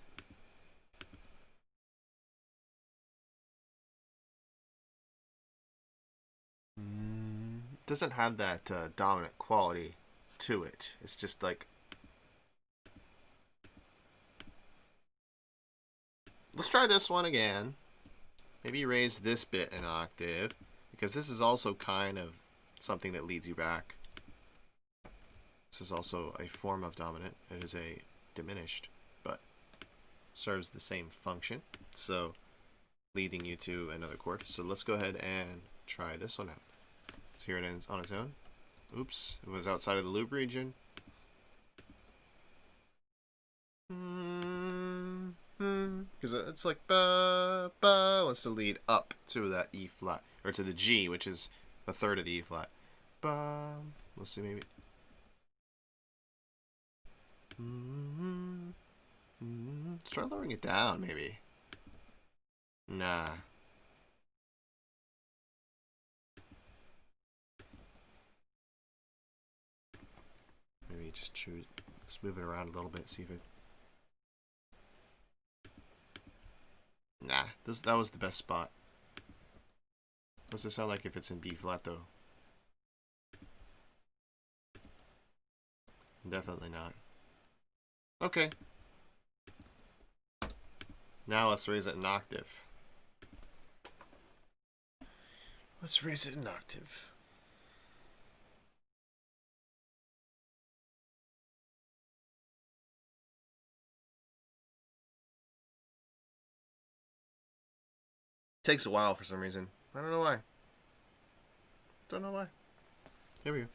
It doesn't have that dominant quality to it. It's just like... Let's try this one again. Maybe raise this bit an octave, because this is also kind of something that leads you back. This is also a form of dominant. It is a diminished, but serves the same function. So, leading you to another chord. So let's go ahead and try this one out. Let's hear it on its own. Oops, it was outside of the loop region. Because it's like ba ba wants to lead up to that E flat, or to the G, which is the third of the E flat. Ba. Let's see, maybe. Let's try lowering it down, maybe. Nah. Maybe just choose. Just move it around a little bit, see if it. Nah, that was the best spot. What's it sound like if it's in B flat though? Definitely not. Okay. Now let's raise it an octave. Let's raise it an octave. Takes a while for some reason. I don't know why. Don't know why. Here we go.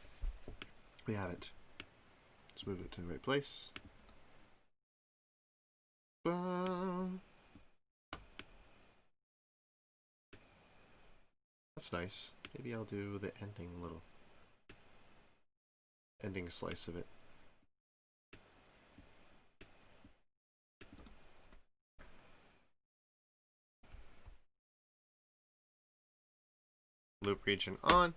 We have it. Let's move it to the right place. That's nice. Maybe I'll do the ending slice of it. Loop region on.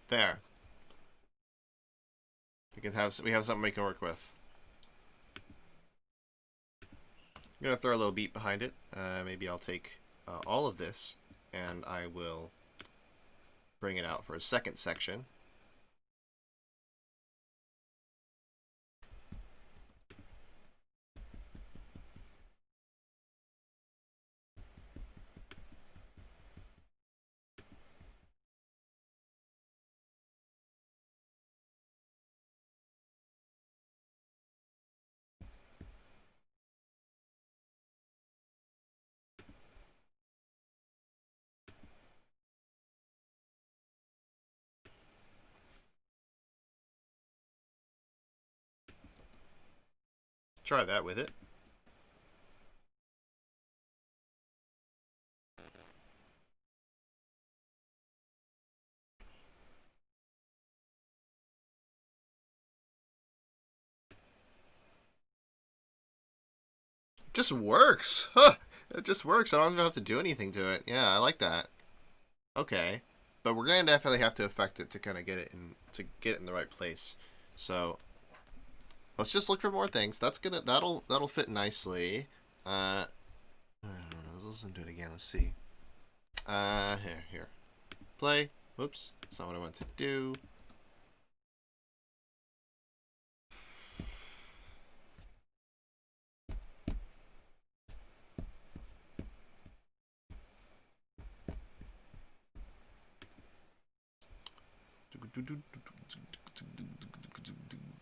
There. We have something we can work with. I'm gonna throw a little beat behind it. Maybe I'll take all of this and I will bring it out for a second section. Try that with it. It just works. Huh. It just works. I don't even have to do anything to it. Yeah, I like that. Okay. But we're gonna definitely have to affect it to kind of get it in the right place. So let's just look for more things. That'll fit nicely. I don't know. Let's listen to it again. Let's see. Here. Play. Whoops. That's not what I want to do.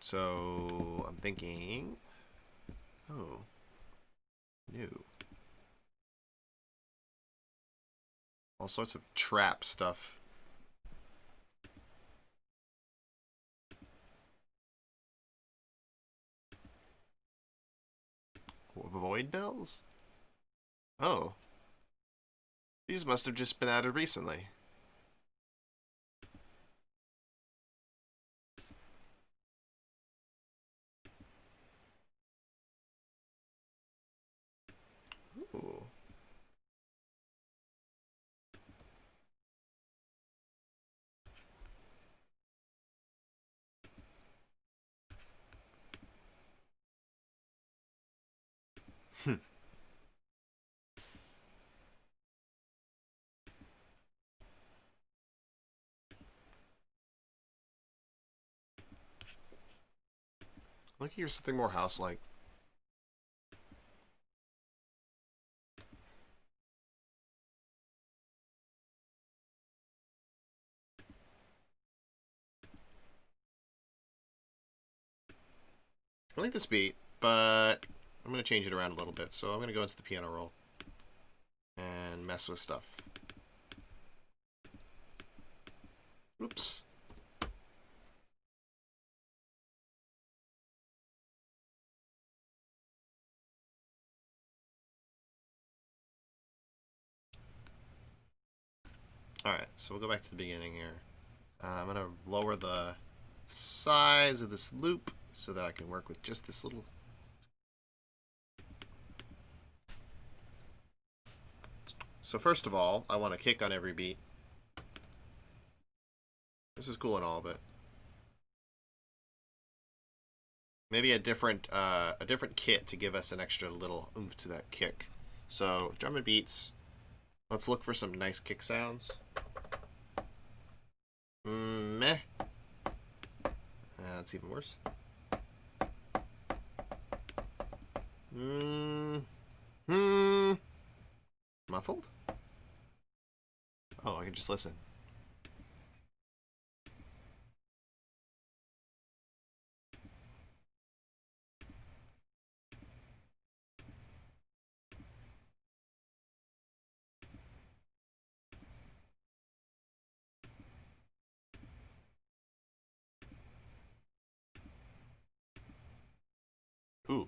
So I'm thinking, oh, new. All sorts of trap stuff. void bells? Oh. These must have just been added recently. Ooh. Looking for something more house-like. I like this beat, but I'm going to change it around a little bit. So I'm going to go into the piano roll and mess with stuff. Oops. Alright, so we'll go back to the beginning here. I'm going to lower the size of this loop so that I can work with just this little... So first of all, I want to kick on every beat. This is cool and all, but maybe a different kit to give us an extra little oomph to that kick. So drum and beats. Let's look for some nice kick sounds. Meh. That's even worse. Muffled? Oh, I can just listen. Ooh.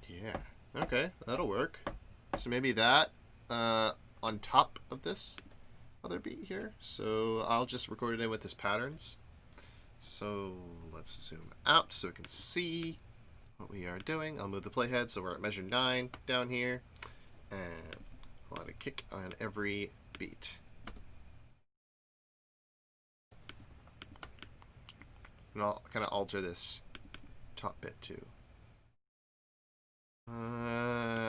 Yeah. Okay, that'll work. So maybe that on top of this other beat here. So I'll just record it in with this patterns. So let's zoom out so we can see what we are doing. I'll move the playhead so we're at measure 9 down here. And I'll add a kick on every beat. And I'll kind of alter this top bit too.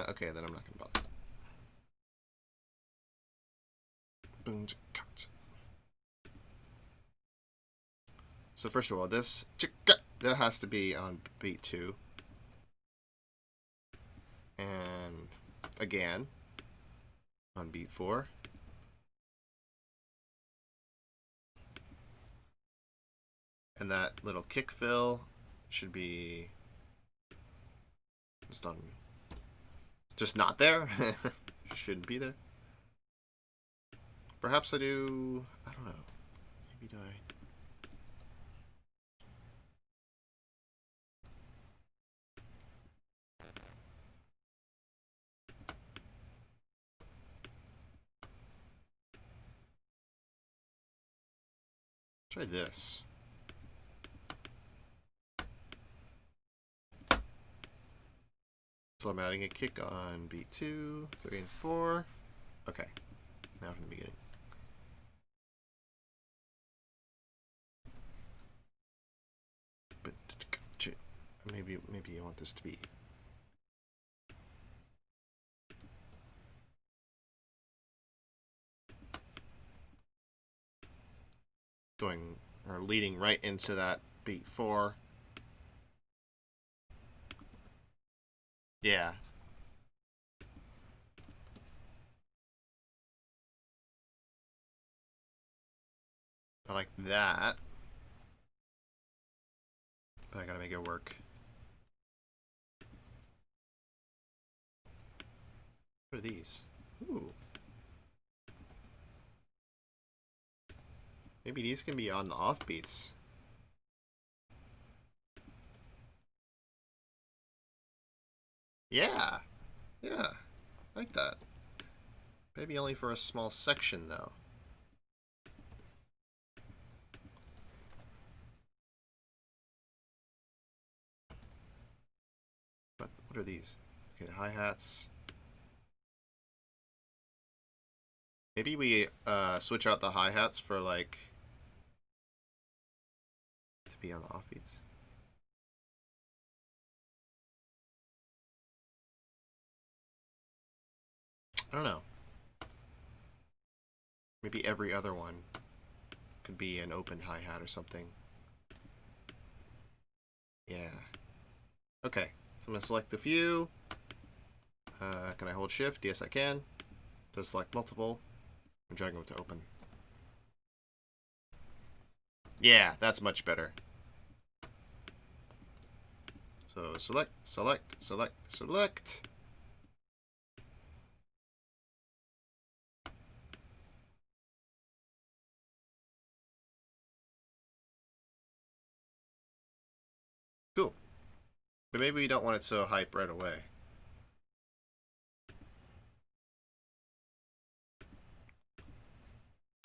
Okay, then I'm not going to bother. So first of all, this that has to be on beat 2. And again on beat 4. And that little kick fill should be just not there. Shouldn't be there. Perhaps I do. I don't know. Maybe do I? Try this. So I'm adding a kick on beat 2, 3, and 4. Okay. Now from the beginning. But maybe I want this to be going or leading right into that beat 4. Yeah. I like that. But I gotta make it work. What are these? Ooh. Maybe these can be on the off beats. Yeah. Yeah. Like that. Maybe only for a small section, though. But what are these? Okay, the hi-hats. Maybe we switch out the hi-hats for, like, to be on the offbeats. I don't know. Maybe every other one could be an open hi-hat or something. Yeah. Okay, so I'm going to select a few. Can I hold shift? Yes, I can. To select multiple. I'm dragging them to open. Yeah, that's much better. So select, select, select, select. Cool. But maybe we don't want it so hype right away.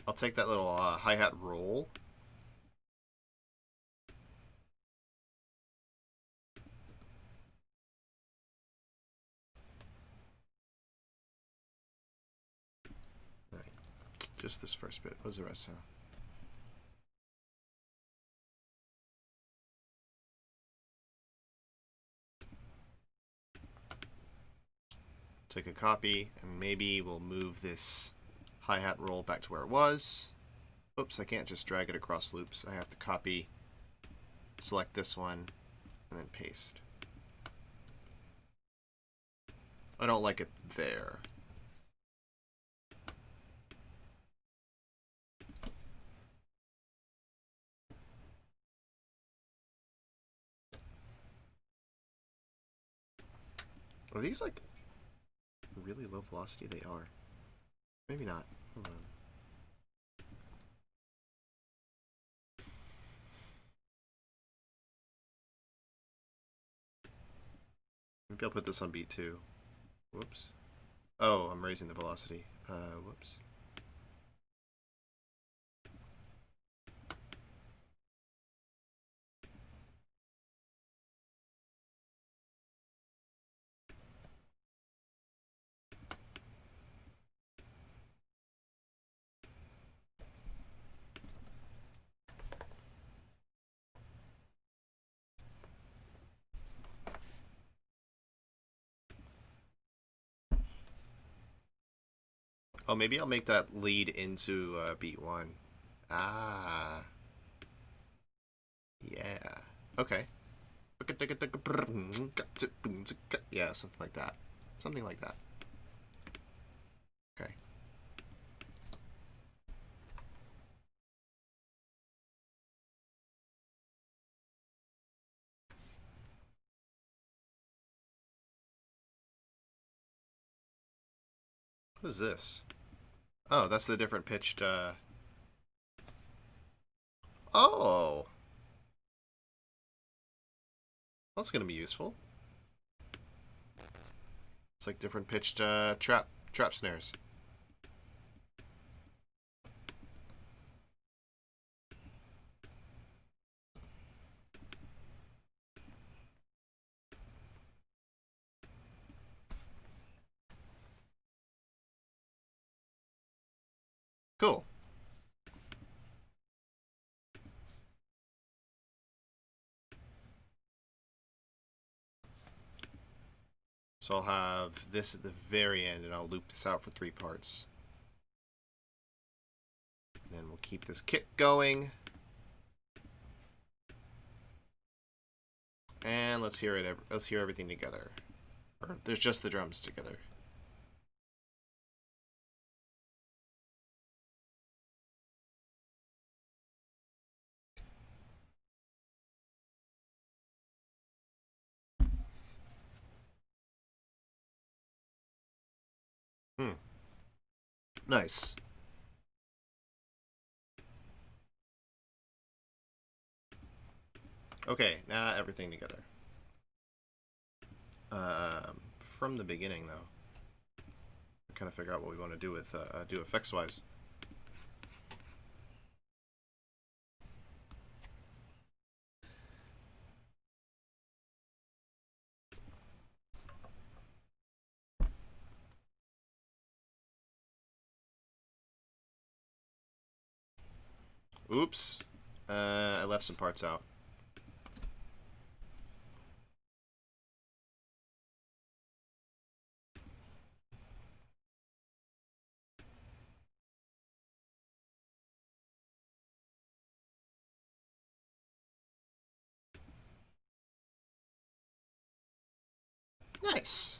I'll take that little hi-hat roll. Right. Just this first bit. What does the rest sound? Take a copy, and maybe we'll move this hi-hat roll back to where it was. Oops, I can't just drag it across loops. I have to copy, select this one, and then paste. I don't like it there. Are these like really low velocity? They are. Maybe not. Hold on. Maybe I'll put this on beat 2. Whoops. Oh, I'm raising the velocity. Whoops. Oh, maybe I'll make that lead into beat 1. Ah. Yeah. Okay. Yeah, something like that. Something like that. Okay. What is this? Oh, that's the different pitched, Oh! That's gonna be useful. It's like different pitched, trap snares. Cool. So I'll have this at the very end, and I'll loop this out for 3 parts. And then we'll keep this kick going. And let's hear it. Let's hear everything together. Or there's just the drums together. Hmm. Nice. Okay, now everything together. from the beginning, though. Kind of figure out what we want to do with do effects-wise. Oops. I left some parts out. Nice.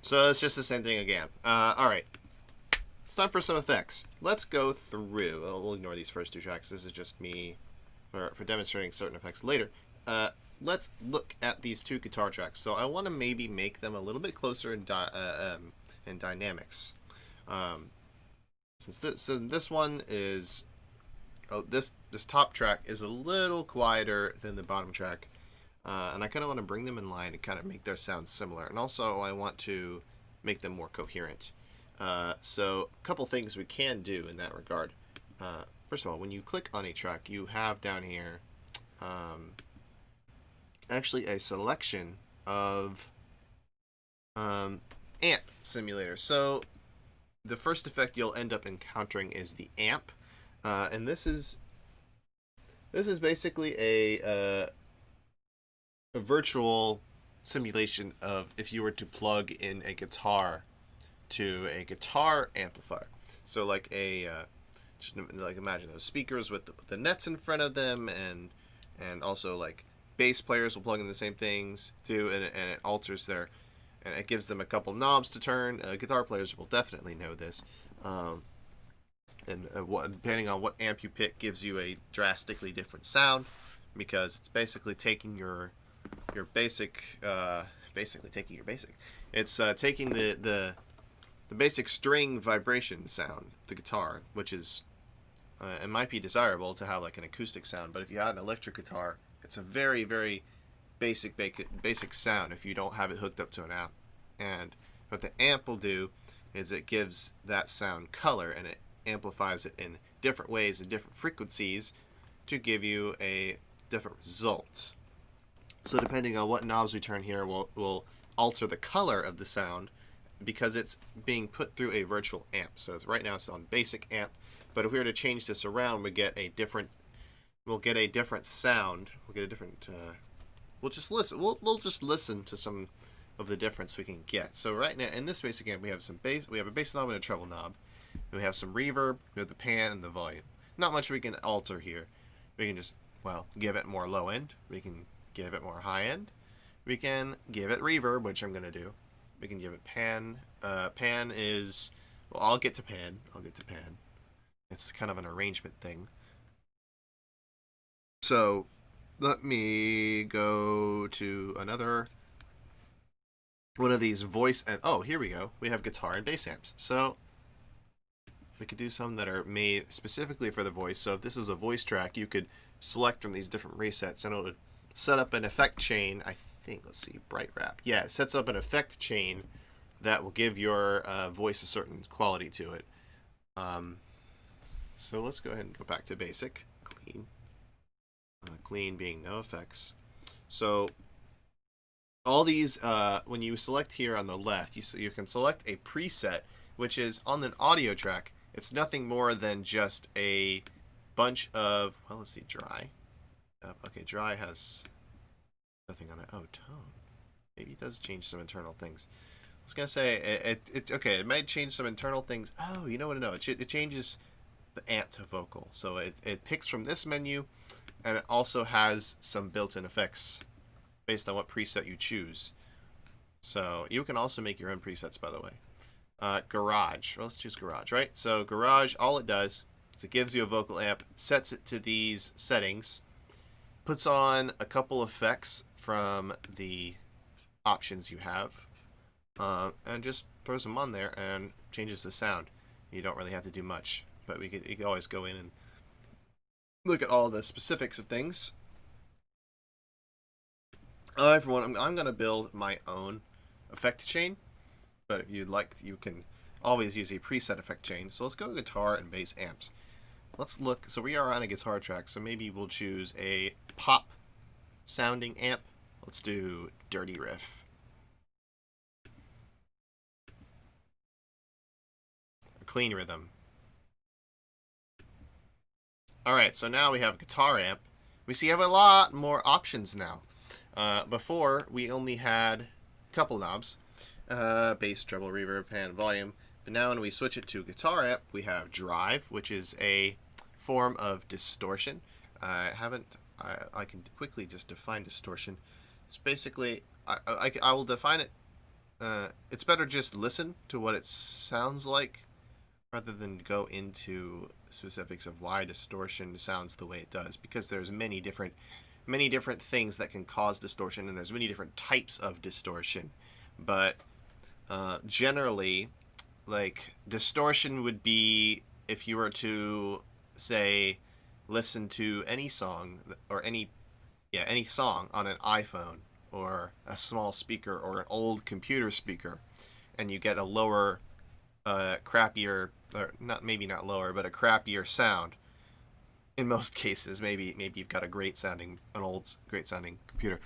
So it's just the same thing again. Alright. It's time for some effects. Let's go through. We'll ignore these first two tracks. This is just me for demonstrating certain effects later. Let's look at these two guitar tracks. So I want to maybe make them a little bit closer in dynamics. Since this one is... Oh, this top track is a little quieter than the bottom track. And I kind of want to bring them in line and kind of make their sounds similar. And also I want to make them more coherent. So a couple things we can do in that regard. First of all, when you click on a track, you have down here actually a selection of amp simulators. So the first effect you'll end up encountering is the amp. And this is basically a virtual simulation of if you were to plug in a guitar to a guitar amplifier. So like just like imagine those speakers with the nets in front of them, and also like bass players will plug in the same things too, and it alters their, and it gives them a couple knobs to turn. Guitar players will definitely know this. And depending on what amp you pick gives you a drastically different sound, because it's basically taking your basic, It's taking the basic string vibration sound, the guitar, which is, it might be desirable to have like an acoustic sound, but if you had an electric guitar, it's a very, very basic sound if you don't have it hooked up to an amp. And what the amp will do is it gives that sound color, and it amplifies it in different ways and different frequencies to give you a different result. So depending on what knobs we turn here will alter the color of the sound, because it's being put through a virtual amp. So right now it's on basic amp, but if we were to change this around, we'll get a different sound. We'll get a different we'll just listen to some of the difference we can get. So right now in this basic amp we have some bass, we have a bass knob and a treble knob. We have some reverb, we have the pan and the volume. Not much we can alter here. We can just, well, give it more low end. We can give it more high end. We can give it reverb, which I'm going to do. We can give it pan. Pan is, well, I'll get to pan. It's kind of an arrangement thing. So let me go to another one of these voice, and oh, here we go. We have guitar and bass amps. So we could do some that are made specifically for the voice. So if this was a voice track, you could select from these different resets, and it would set up an effect chain. I think, let's see, bright wrap. Yeah, it sets up an effect chain that will give your voice a certain quality to it. So let's go ahead and go back to basic, clean. Clean being no effects. So all these, when you select here on the left, you can select a preset, which is on an audio track. It's nothing more than just a bunch of, well, let's see, dry. Okay, dry has nothing on it. Oh, tone. Maybe it does change some internal things. I was going to say, okay, it might change some internal things. Oh, you know what? No, it changes the amp to vocal. So it picks from this menu, and it also has some built-in effects based on what preset you choose. So you can also make your own presets, by the way. Garage. Well, let's choose Garage, right? So Garage, all it does is it gives you a vocal amp, sets it to these settings, puts on a couple effects from the options you have. and just throws them on there and changes the sound. You don't really have to do much, but you could always go in and look at all the specifics of things. For one, I'm going to build my own effect chain, but if you'd like, you can always use a preset effect chain. So let's go guitar and bass amps. Let's look. So we are on a guitar track, so maybe we'll choose a pop sounding amp. Let's do Dirty Riff. Clean Rhythm. Alright, so now we have a guitar amp. We see we have a lot more options now. Before, we only had a couple knobs. Bass, treble, reverb, pan, volume. But now when we switch it to guitar amp, we have drive, which is a form of distortion. I can quickly just define distortion. It's basically, I will define it. It's better just listen to what it sounds like rather than go into specifics of why distortion sounds the way it does, because there's many different things that can cause distortion, and there's many different types of distortion. But generally, like, distortion would be if you were to say listen to any song or any song on an iPhone or a small speaker or an old computer speaker, and you get a lower crappier, or not lower, but a crappier sound. In most cases, maybe you've got an old great sounding computer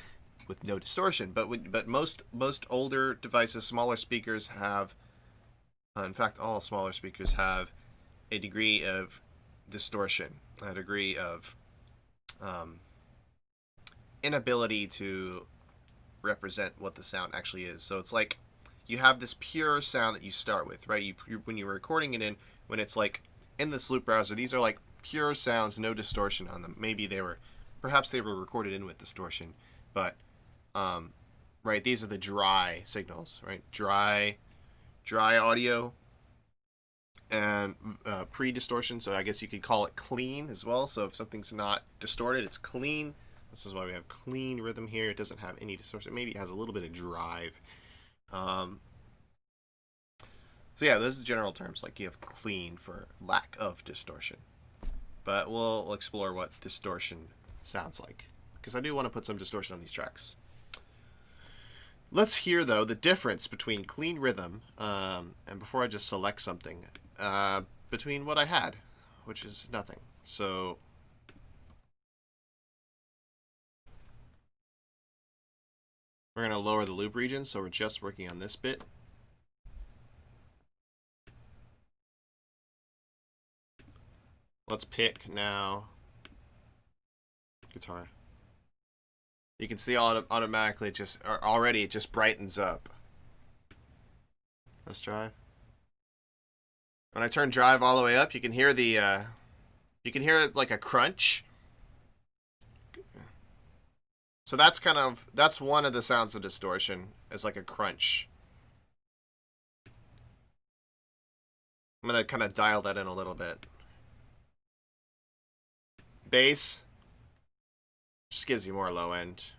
with no distortion. But most older devices, smaller speakers have, in fact, all smaller speakers have a degree of distortion, a degree of inability to represent what the sound actually is. So it's like you have this pure sound that you start with, right? When you're recording it when it's like in this loop browser, these are like pure sounds, no distortion on them. Perhaps they were recorded in with distortion, but right, these are the dry signals, right? Dry audio and pre-distortion. So I guess you could call it clean as well. So if something's not distorted, it's clean. This is why we have clean rhythm here. It doesn't have any distortion. Maybe it has a little bit of drive. So yeah, those are the general terms. Like you have clean for lack of distortion. But we'll explore what distortion sounds like, because I do want to put some distortion on these tracks. Let's hear, though, the difference between clean rhythm, and before I just select something, between what I had, which is nothing. So we're going to lower the loop region, so we're just working on this bit. Let's pick now guitar. You can see automatically already it just brightens up. Let's drive. When I turn drive all the way up, you can hear it like a crunch. So that's one of the sounds of distortion, is like a crunch. I'm gonna kind of dial that in a little bit. Bass just gives you more low end.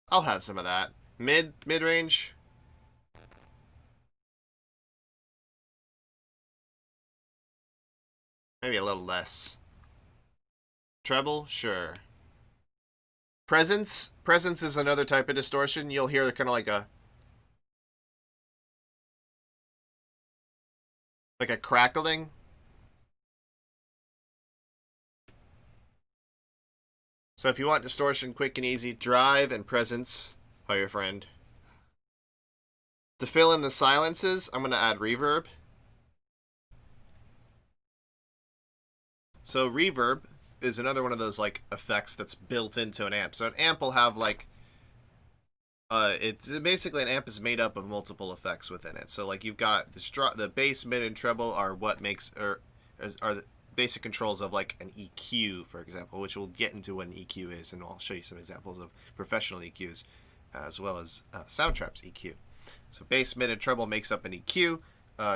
I'll have some of that. Mid range. Maybe a little less. Treble, sure. Presence is another type of distortion. You'll hear kind of like a crackling. So if you want distortion quick and easy, drive and presence are your friend. To fill in the silences, I'm going to add reverb. So reverb is another one of those like effects that's built into an amp. So an amp will have like it's basically, an amp is made up of multiple effects within it. So like you've got the bass, mid, and treble are what makes are the basic controls of like an EQ, for example, which we'll get into what an EQ is, and I'll show you some examples of professional EQs as well as Soundtrap's EQ. So bass, mid, and treble makes up an EQ.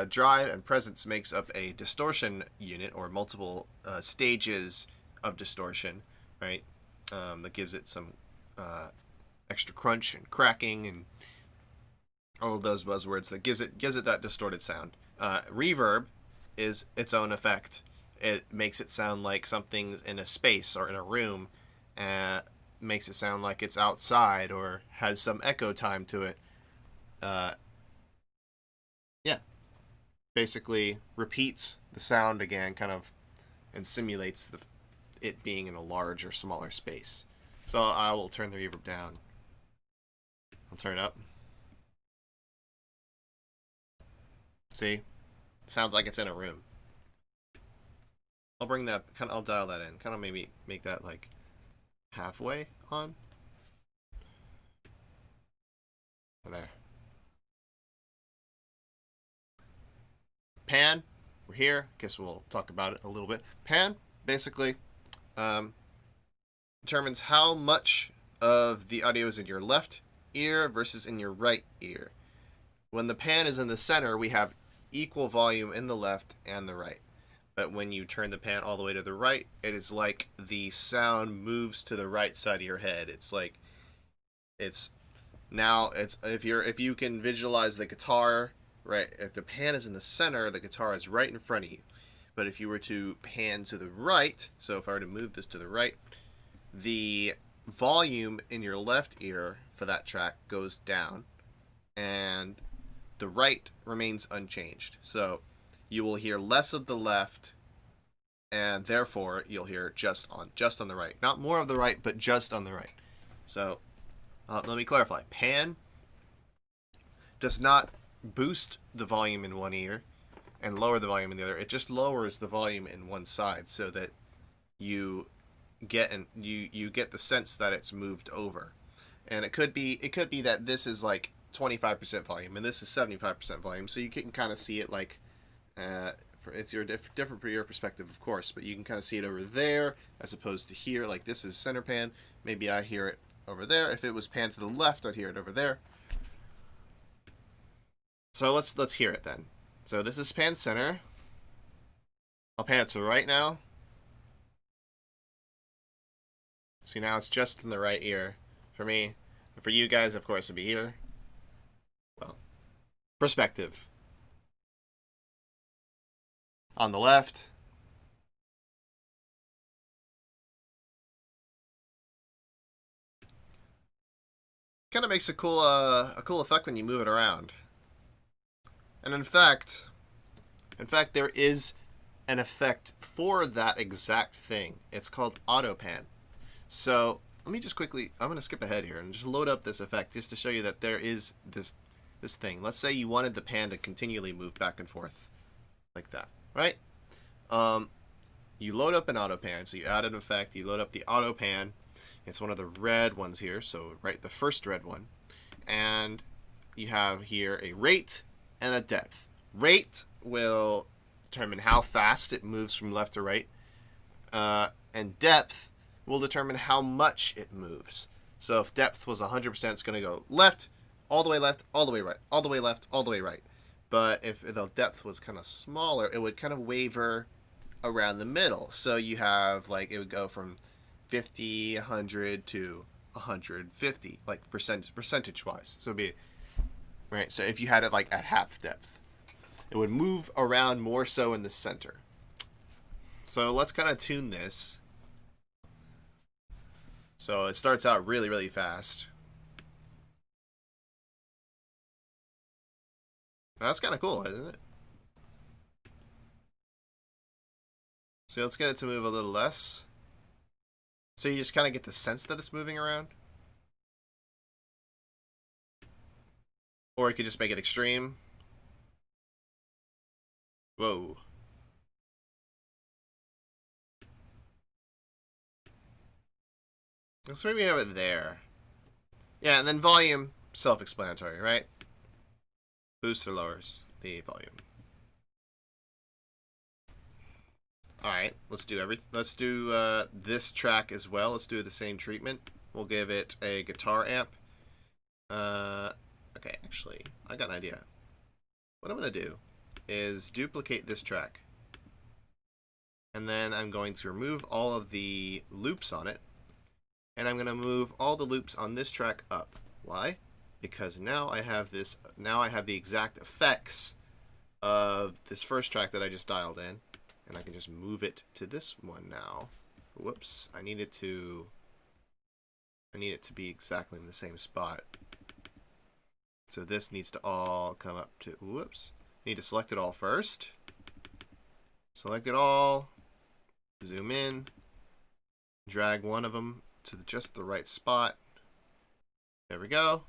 Drive and presence makes up a distortion unit, or multiple stages of distortion, right? That gives it some extra crunch and cracking and all of those buzzwords that gives it that distorted sound. Reverb is its own effect. It makes it sound like something's in a space or in a room, makes it sound like it's outside or has some echo time to it. Yeah, basically repeats the sound again, kind of, and simulates it being in a large or smaller space. So I will turn the reverb down. I'll turn it up. See? Sounds like it's in a room. I'll bring that, I'll dial that in. Kind of maybe make that like halfway on. There. Pan, we're here. Guess we'll talk about it a little bit. Pan, basically, determines how much of the audio is in your left ear versus in your right ear. When the pan is in the center, we have equal volume in the left and the right. But when you turn the pan all the way to the right, it is like the sound moves to the right side of your head. It's like it's if you can visualize the guitar, right, if the pan is in the center, the guitar is right in front of you. But if you were to pan to the right, so if I were to move this to the right, the volume in your left ear for that track goes down, and the right remains unchanged. So you will hear less of the left, and therefore you'll hear just on the right. Not more of the right, but just on the right. So let me clarify. Pan does not boost the volume in one ear and lower the volume in the other. It just lowers the volume in one side so that you get you get the sense that it's moved over. And it could be that this is like 25% volume and this is 75% volume, so you can kind of see it like it's your different for your perspective, of course, but you can kind of see it over there as opposed to here. Like this is center pan, maybe I hear it over there. If it was pan to the left, I'd hear it over there. So let's hear it then. So this is pan center. I'll pan it to the right now. See, now it's just in the right ear for me. For you guys, of course, it'd be here. Well, perspective. On the left. Kind of makes a cool effect when you move it around. And in fact, there is an effect for that exact thing. It's called auto pan. So let me just quickly, I'm going to skip ahead here and just load up this effect just to show you that there is this thing. Let's say you wanted the pan to continually move back and forth like that, right? You load up an auto pan, so you add an effect, you load up the auto pan. It's one of the red ones here, so right, the first red one. And you have here a rate and a depth. Rate will determine how fast it moves from left to right, and depth will determine how much it moves. So if depth was 100%, it's going to go left, all the way left, all the way right, all the way left, all the way right. But if the depth was kind of smaller, it would kind of waver around the middle. So you have, like, it would go from 50, 100 to 150, like percentage-wise. So it'd be, right, so if you had it like at half depth, it would move around more so in the center. So let's kind of tune this. So it starts out really, really fast. That's kind of cool, isn't it? So let's get it to move a little less. So you just kind of get the sense that it's moving around. Or you could just make it extreme. Whoa. So maybe have it there. Yeah, and then volume, self-explanatory, right? Boosts or lowers the volume. All right, let's do this track as well. Let's do the same treatment. We'll give it a guitar amp. Okay, actually, I got an idea. What I'm gonna do is duplicate this track, and then I'm going to remove all of the loops on it, and I'm gonna move all the loops on this track up. Why? because now I have this. Now I have the exact effects of this first track that I just dialed in, and I can just move it to this one now. Whoops! I need it to be exactly in the same spot. So this needs to all come up to. Whoops! Need to select it all first. Select it all. Zoom in. Drag one of them to just the right spot. There we go.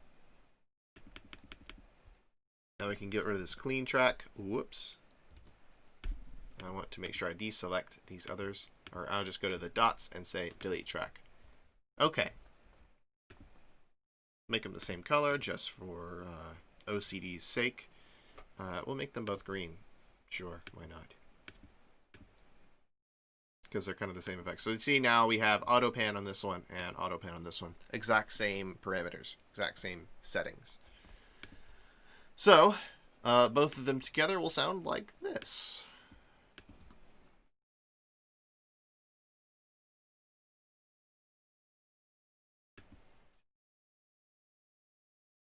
Now we can get rid of this clean track. Whoops. I want to make sure I deselect these others. Or I'll just go to the dots and say delete track. Okay. Make them the same color just for OCD's sake. We'll make them both green. Sure, why not? Because they're kind of the same effect. So you see now we have auto pan on this one and auto pan on this one. Exact same parameters, exact same settings. So both of them together will sound like this.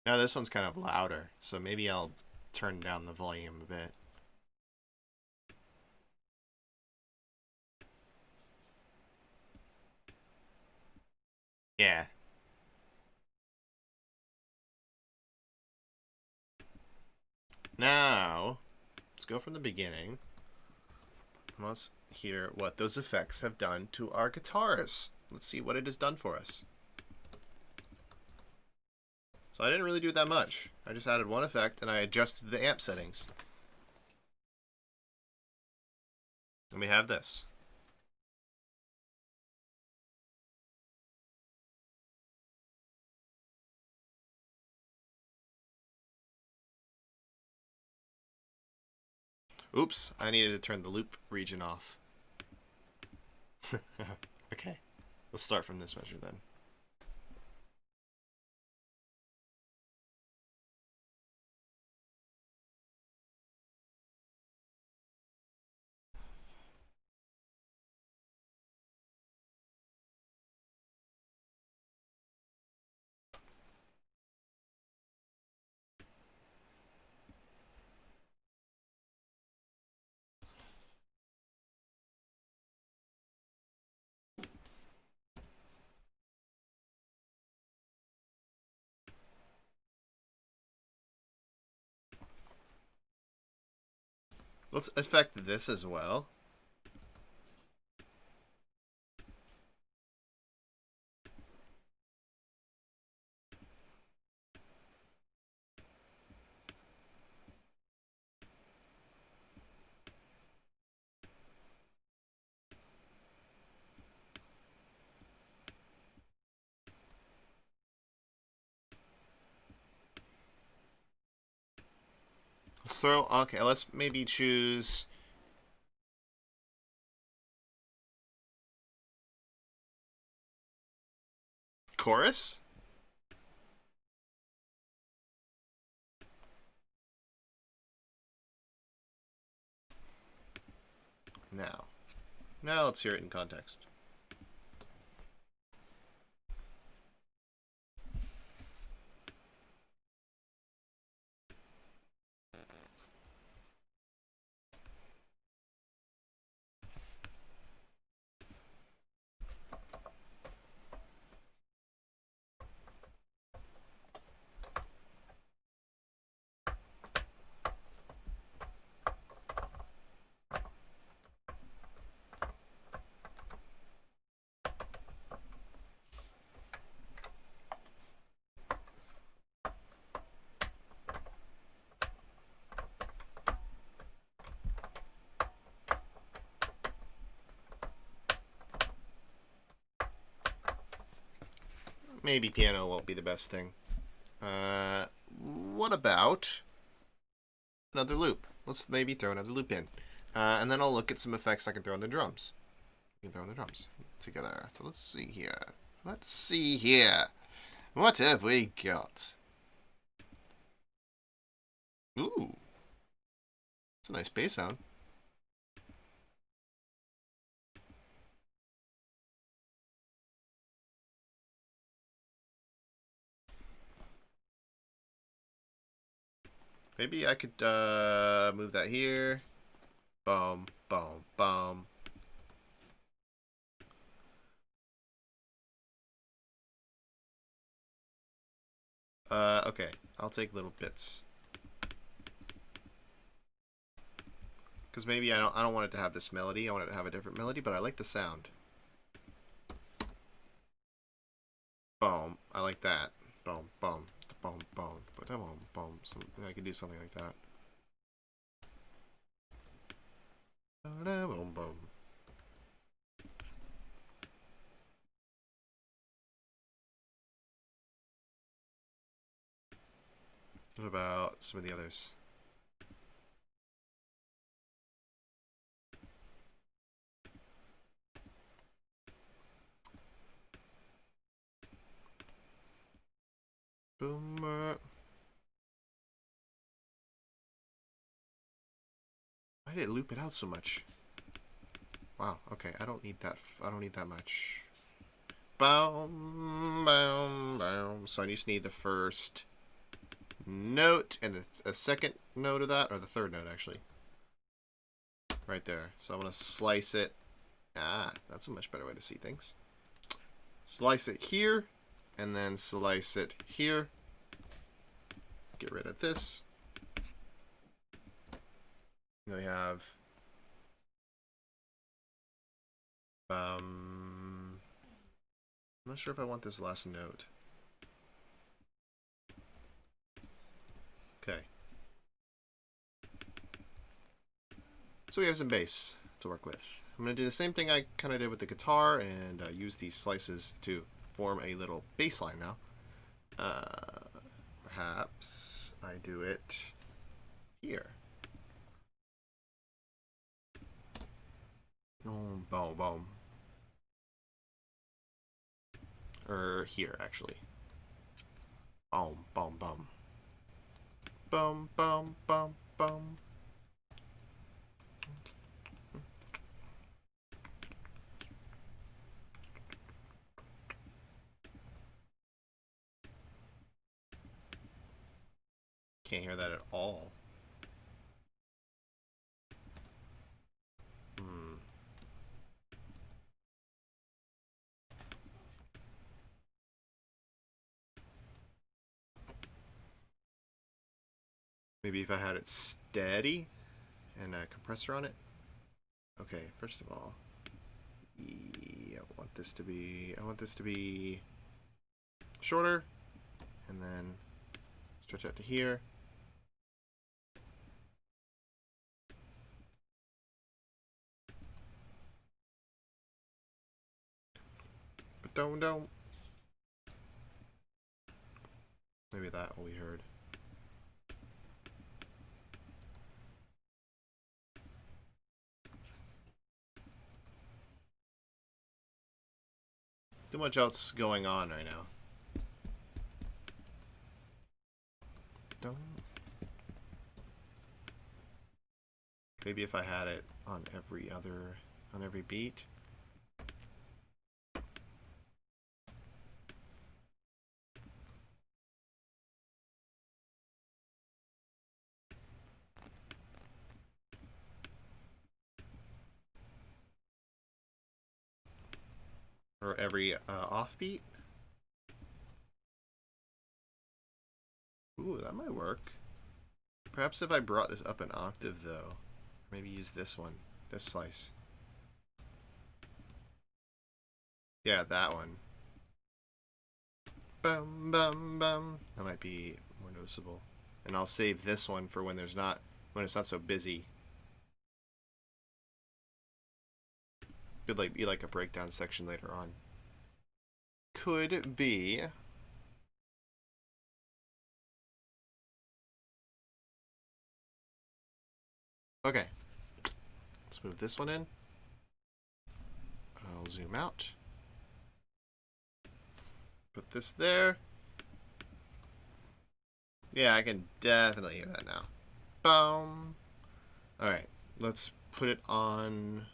Now this one's kind of louder, so maybe I'll turn down the volume a bit. Yeah. Now, let's go from the beginning. And let's hear what those effects have done to our guitars. Let's see what it has done for us. So I didn't really do that much. I just added one effect and I adjusted the amp settings. And we have this. Oops, I needed to turn the loop region off. Okay, let's start from this measure then. Let's affect this as well. So, okay, let's maybe choose chorus. Now let's hear it in context. Maybe piano won't be the best thing. What about another loop? Let's maybe throw another loop in. And then I'll look at some effects I can throw on the drums. You can throw on the drums together. So let's see here. Let's see here. What have we got? Ooh. It's a nice bass sound. Maybe I could move that here. Boom, boom, boom. Okay. I'll take little bits. Because maybe I don't want it to have this melody. I want it to have a different melody, but I like the sound. Boom. I like that. Boom, boom, boom, boom, boom, boom. I could do something like that. Boom, boom. What about some of the others? Boom. Why did it loop it out so much? Wow. Okay, I don't need that. I don't need that much. Boom, boom, boom. So I just need the first note and a second note of that, or the third note actually. Right there. So I'm gonna slice it. Ah, that's a much better way to see things. Slice it here, and then slice it here. Get rid of this. Then we have I'm not sure if I want this last note. Okay. So we have some bass to work with. I'm going to do the same thing I kind of did with the guitar and use these slices to form a little bass line now. Perhaps I do it here. Boom, boom, boom. Or here, actually. Boom, boom, boom. Boom, boom, boom, boom. Can't hear that at all. Maybe if I had it steady and a compressor on it. Okay, first of all, I want this to be shorter, and then stretch out to here. But don't. Maybe that will be heard. Too much else going on right now. Don't. Maybe if I had it on every beat. Or every offbeat. Ooh, that might work. Perhaps if I brought this up an octave, though. Maybe use this one. This slice. Yeah, that one. Bum, bum, bum. That might be more noticeable. And I'll save this one for when it's not so busy. Could be like a breakdown section later on. Could be. Okay. Let's move this one in. I'll zoom out. Put this there. Yeah, I can definitely hear that now. Boom. Alright, let's put it on.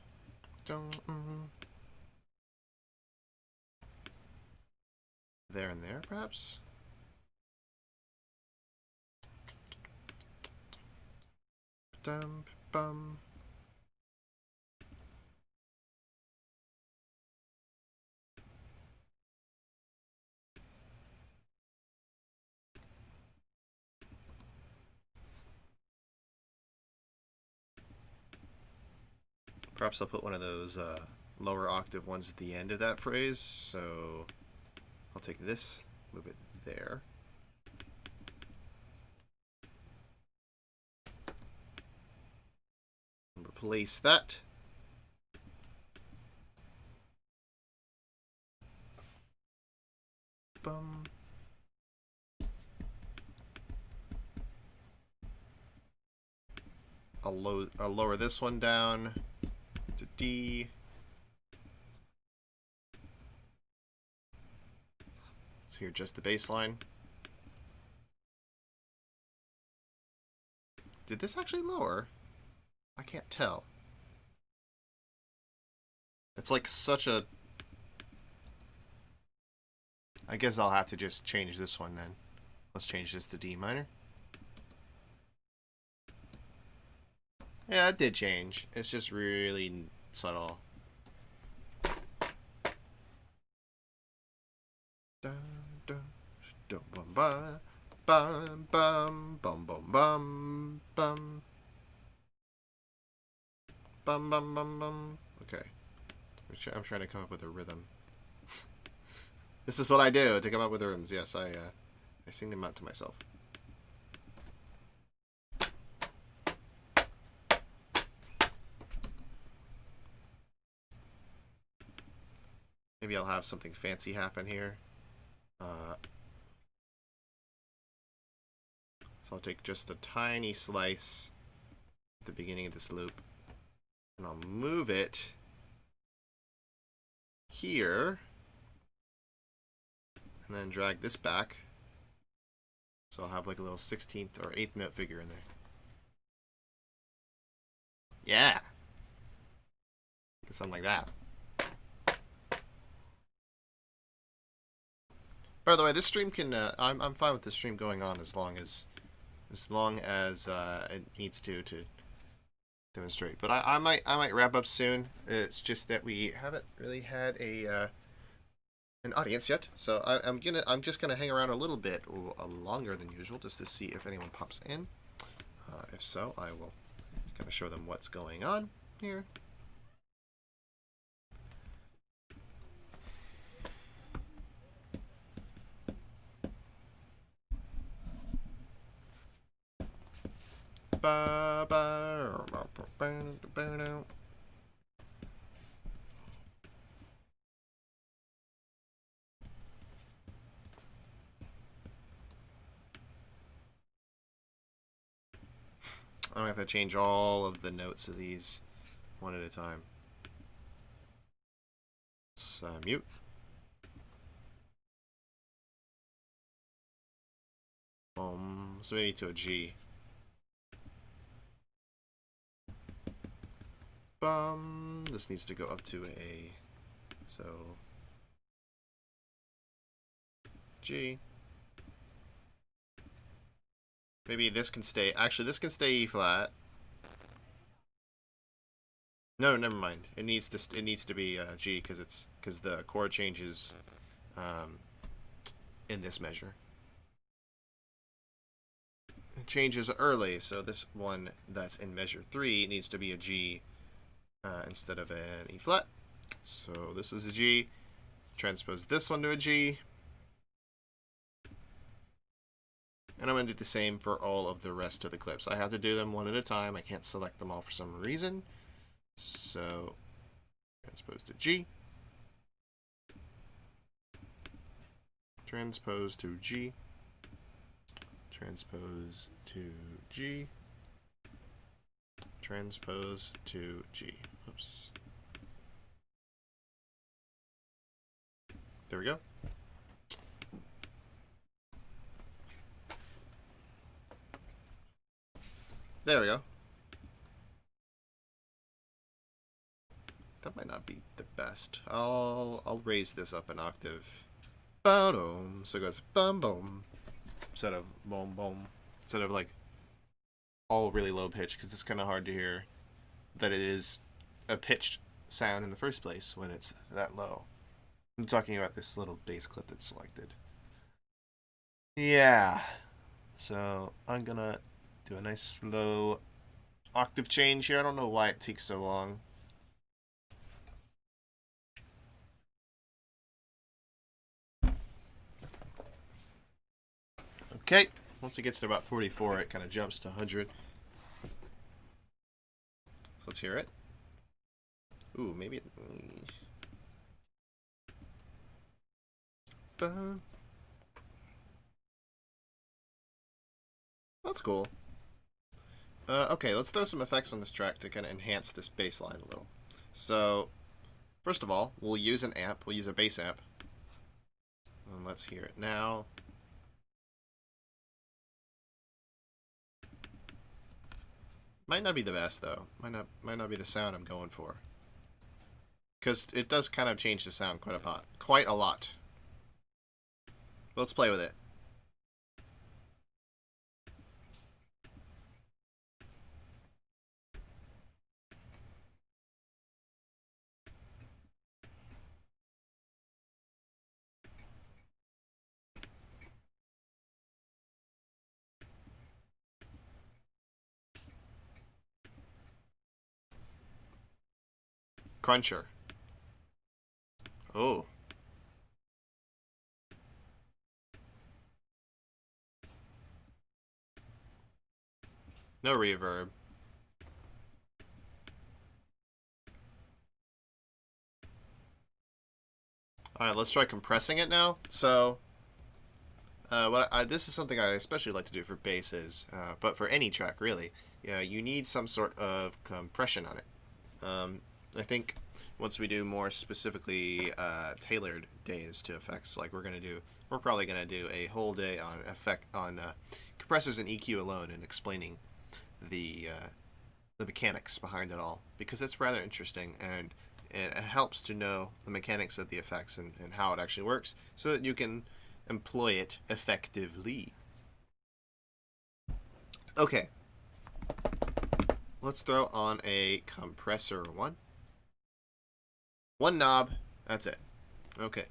There and there, perhaps? Dum, bum. Perhaps I'll put one of those lower octave ones at the end of that phrase. So I'll take this, move it there. And replace that. Bum. I'll lower this one down to D. So here, just the bass line. Did this actually lower? I can't tell. It's like such a... I guess I'll have to just change this one then. Let's change this to D minor. Yeah, it did change. It's just really subtle. Dun, dun, dun, bum, bum, bum, bum, bum, bum, bum, bum. Bum, bum, bum, bum. Okay. I'm trying to come up with a rhythm. This is what I do to come up with rhythms. Yes, I sing them out to myself. Maybe I'll have something fancy happen here. So I'll take just a tiny slice at the beginning of this loop, and I'll move it here, and then drag this back. So I'll have like a little 16th or 8th note figure in there. Yeah! Something like that. By the way, this stream can, I'm fine with this stream going on as long as it needs to demonstrate. But I might wrap up soon. It's just that we haven't really had an audience yet, so I'm just gonna hang around a little bit longer than usual just to see if anyone pops in. If so, I will kind of show them what's going on here. I'm gonna have to change all of the notes of these one at a time. Let's mute. So maybe to a G. This needs to go up to a, so G. Maybe this can stay, actually this can stay E flat. No, never mind. It needs to be G because the chord changes in this measure. It changes early, so this one that's in measure 3 needs to be a G instead of an E flat. So this is a G. Transpose this one to a G. And I'm going to do the same for all of the rest of the clips. I have to do them one at a time. I can't select them all for some reason. So transpose to G. Transpose to G. Transpose to G. Transpose to G. Oops. There we go. There we go. That might not be the best. I'll raise this up an octave. Ba-dum. So it goes bum boom instead of boom boom. Instead of like all really low pitch because it's kind of hard to hear that it is a pitched sound in the first place when it's that low. I'm talking about this little bass clip that's selected. Yeah. So I'm gonna do a nice slow octave change here. I don't know why it takes so long. Okay. Once it gets to about 44, it kind of jumps to 100. So let's hear it. Ooh, maybe it... That's cool. Okay, let's throw some effects on this track to kind of enhance this bass line a little. So, first of all, we'll use an amp. We'll use a bass amp. And let's hear it now. Might not be the best, though. Might not be the sound I'm going for. Because it does kind of change the sound quite a lot. But let's play with it. Cruncher. Oh. No reverb. Alright, let's try compressing it now. So, this is something I especially like to do for basses, but for any track, really. Yeah, you need some sort of compression on it. I think once we do more specifically tailored days to effects, like we're probably gonna do a whole day on compressors and EQ alone and explaining the mechanics behind it all, because it's rather interesting and it helps to know the mechanics of the effects and how it actually works so that you can employ it effectively. Okay, let's throw on a compressor one. One knob, that's it. Okay.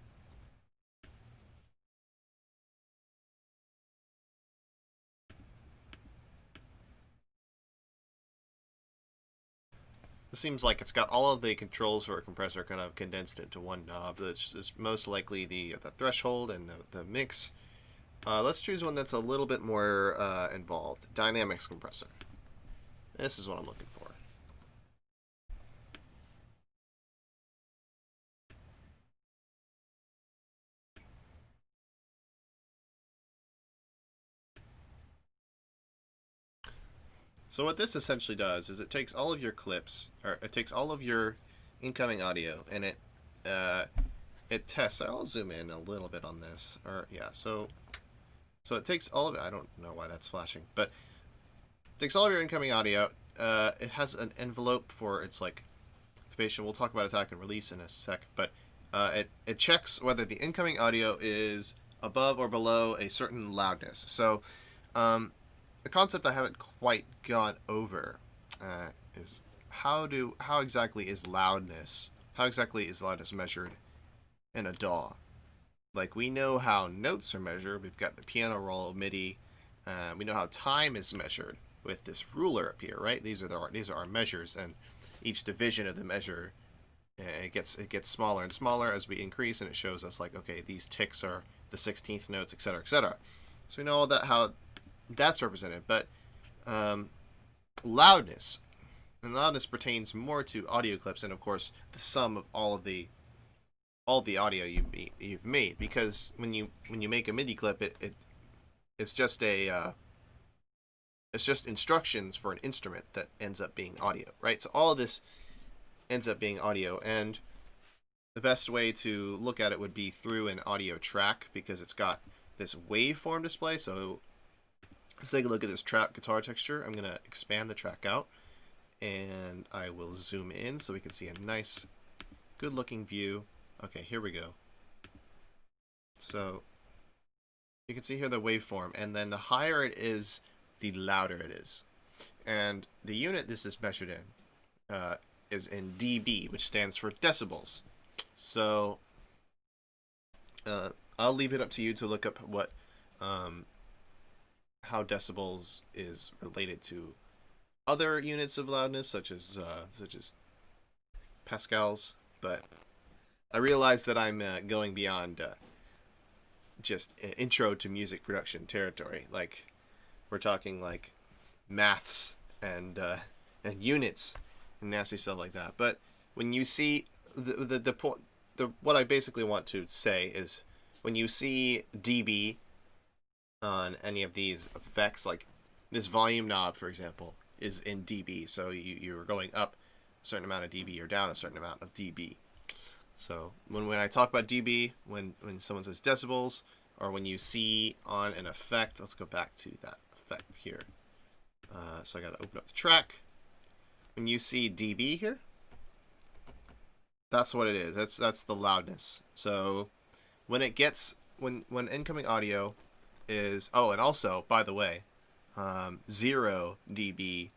It seems like it's got all of the controls for a compressor kind of condensed into one knob. That's most likely the threshold and the mix. Let's choose one that's a little bit more involved. Dynamics compressor. This is what I'm looking for. So what this essentially does is it takes all of your clips, or it takes all of your incoming audio, and it tests. I'll zoom in a little bit on this, or yeah. So it takes all of it. I don't know why that's flashing, but it takes all of your incoming audio. It has an envelope for its like activation. We'll talk about attack and release in a sec, but it checks whether the incoming audio is above or below a certain loudness. So a concept I haven't quite gone over is how exactly is loudness measured in a DAW? Like, we know how notes are measured. We've got the piano roll, MIDI. We know how time is measured with this ruler up here, right? These are our measures, and each division of the measure it gets smaller and smaller as we increase, and it shows us like, okay, these ticks are the 16th notes, etc., etc. So we know all that, how that's represented, but loudness pertains more to audio clips, and of course the sum of all the audio you've made, because when you make a MIDI clip, it's just instructions for an instrument that ends up being audio, right? So all of this ends up being audio, and the best way to look at it would be through an audio track, because it's got this waveform display. So let's take a look at this trap guitar texture. I'm going to expand the track out, and I will zoom in so we can see a nice, good-looking view. Okay, here we go. So you can see here the waveform, and then the higher it is, the louder it is. And the unit this is measured in is in dB, which stands for decibels. So I'll leave it up to you to look up what how decibels is related to other units of loudness, such as pascals. But I realize that I'm going beyond just intro to music production territory. Like, we're talking like maths and units and nasty stuff like that. But when you see what I basically want to say is, when you see dB on any of these effects, like this volume knob, for example, is in dB. So you're going up a certain amount of dB or down a certain amount of dB. So when I talk about dB, when someone says decibels, or when you see on an effect, let's go back to that effect here. So I got to open up the track. When you see dB here, that's what it is. That's the loudness. So when it gets when incoming audio is, oh, and also, by the way, 0 dB.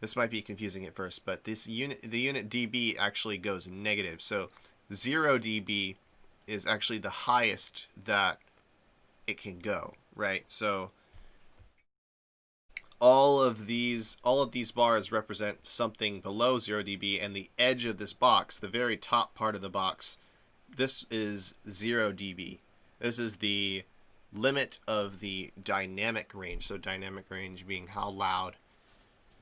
This might be confusing at first, but the unit dB actually goes negative. So 0 dB is actually the highest that it can go, right? So all of these bars represent something below 0 dB, and the edge of this box, the very top part of the box, this is 0 dB. This is the limit of the dynamic range. So dynamic range being how loud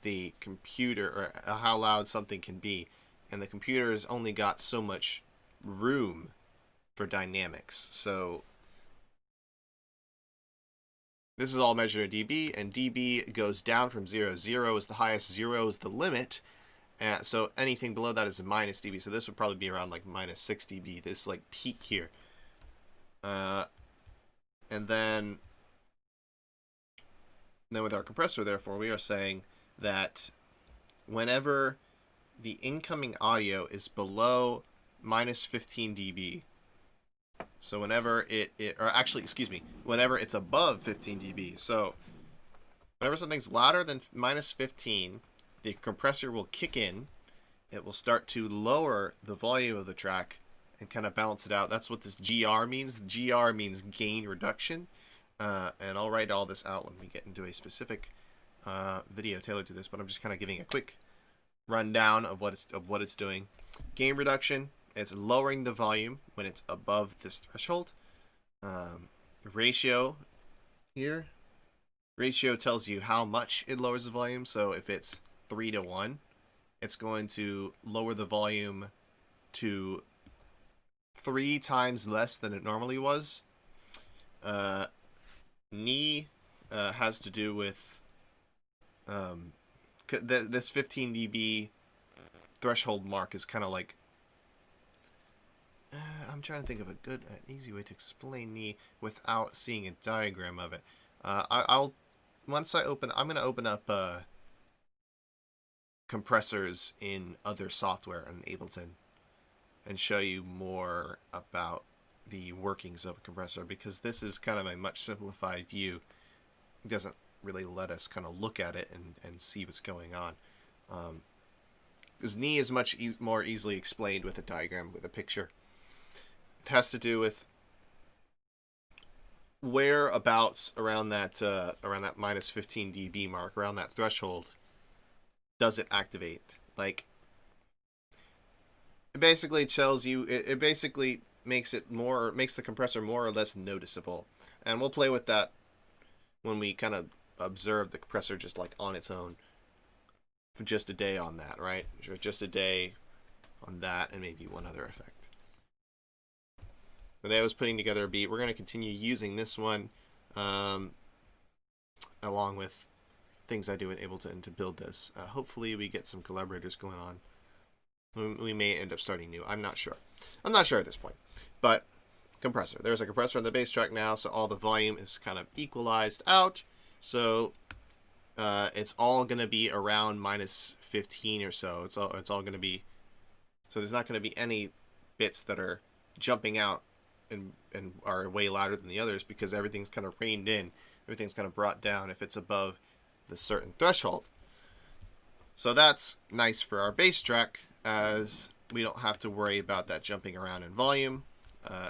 the computer, or how loud something can be, and the computer has only got so much room for dynamics. So this is all measured in dB, and dB goes down from 0. 0 is the highest, 0 is the limit, and so anything below that is a minus dB. So this would probably be around like minus 6 dB, this like peak here. And then with our compressor, therefore, we are saying that whenever the incoming audio is below minus 15 dB, so whenever whenever it's above 15 dB, so whenever something's louder than minus 15, the compressor will kick in. It will start to lower the volume of the track and kind of balance it out. That's what this GR means. GR means gain reduction. And I'll write all this out when we get into a specific video tailored to this, but I'm just kind of giving a quick rundown of what it's doing. Gain reduction, it's lowering the volume when it's above this threshold. Ratio here, ratio tells you how much it lowers the volume. So if it's 3:1, it's going to lower the volume to 3 times less than it normally was. Ni has to do with this 15 dB threshold mark is kind of like, I'm trying to think of an easy way to explain Ni without seeing a diagram of it. I'm going to open up compressors in other software in Ableton and show you more about the workings of a compressor, because this is kind of a much simplified view. It doesn't really let us kind of look at it and see what's going on. Because Ni is much more easily explained with a diagram, with a picture. It has to do with whereabouts around that minus 15 dB mark, around that threshold, does it activate. Like, it basically tells you, it basically makes the compressor more or less noticeable. And we'll play with that when we kind of observe the compressor just like on its own for just a day on that, right? Just a day on that, and maybe one other effect. Today I was putting together a beat. We're going to continue using this one along with things I do in Ableton to build this. Hopefully we get some collaborators going on. We may end up starting new. I'm not sure. I'm not sure at this point. But compressor. There's a compressor on the bass track now, so all the volume is kind of equalized out. So it's all going to be around minus 15 or so. It's all going to be. So there's not going to be any bits that are jumping out and are way louder than the others, because everything's kind of reined in. Everything's kind of brought down if it's above the certain threshold. So that's nice for our bass track, as we don't have to worry about that jumping around in volume.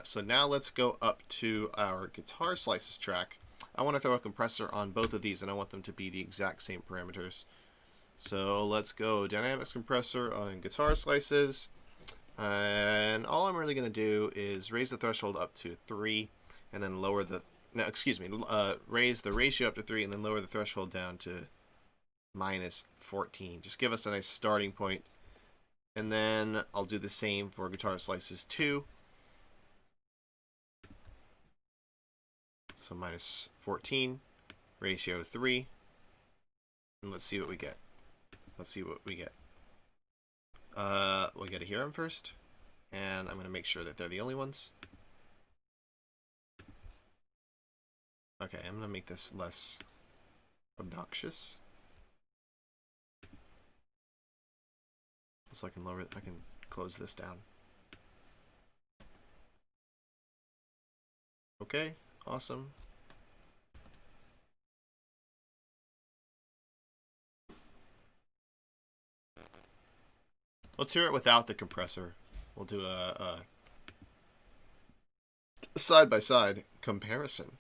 So now let's go up to our guitar slices track. I want to throw a compressor on both of these, and I want them to be the exact same parameters. So let's go dynamics compressor on guitar slices. And all I'm really going to do is raise the threshold up to 3, and then lower the, raise the ratio up to 3, and then lower the threshold down to -14. Just give us a nice starting point. And then I'll do the same for guitar slices 2. So -14, ratio 3, and let's see what we get. Let's see what we get. We got to hear them first, and I'm going to make sure that they're the only ones. Okay, I'm going to make this less obnoxious, so I can lower it. I can close this down. Okay, awesome. Let's hear it without the compressor. We'll do a side-by-side comparison.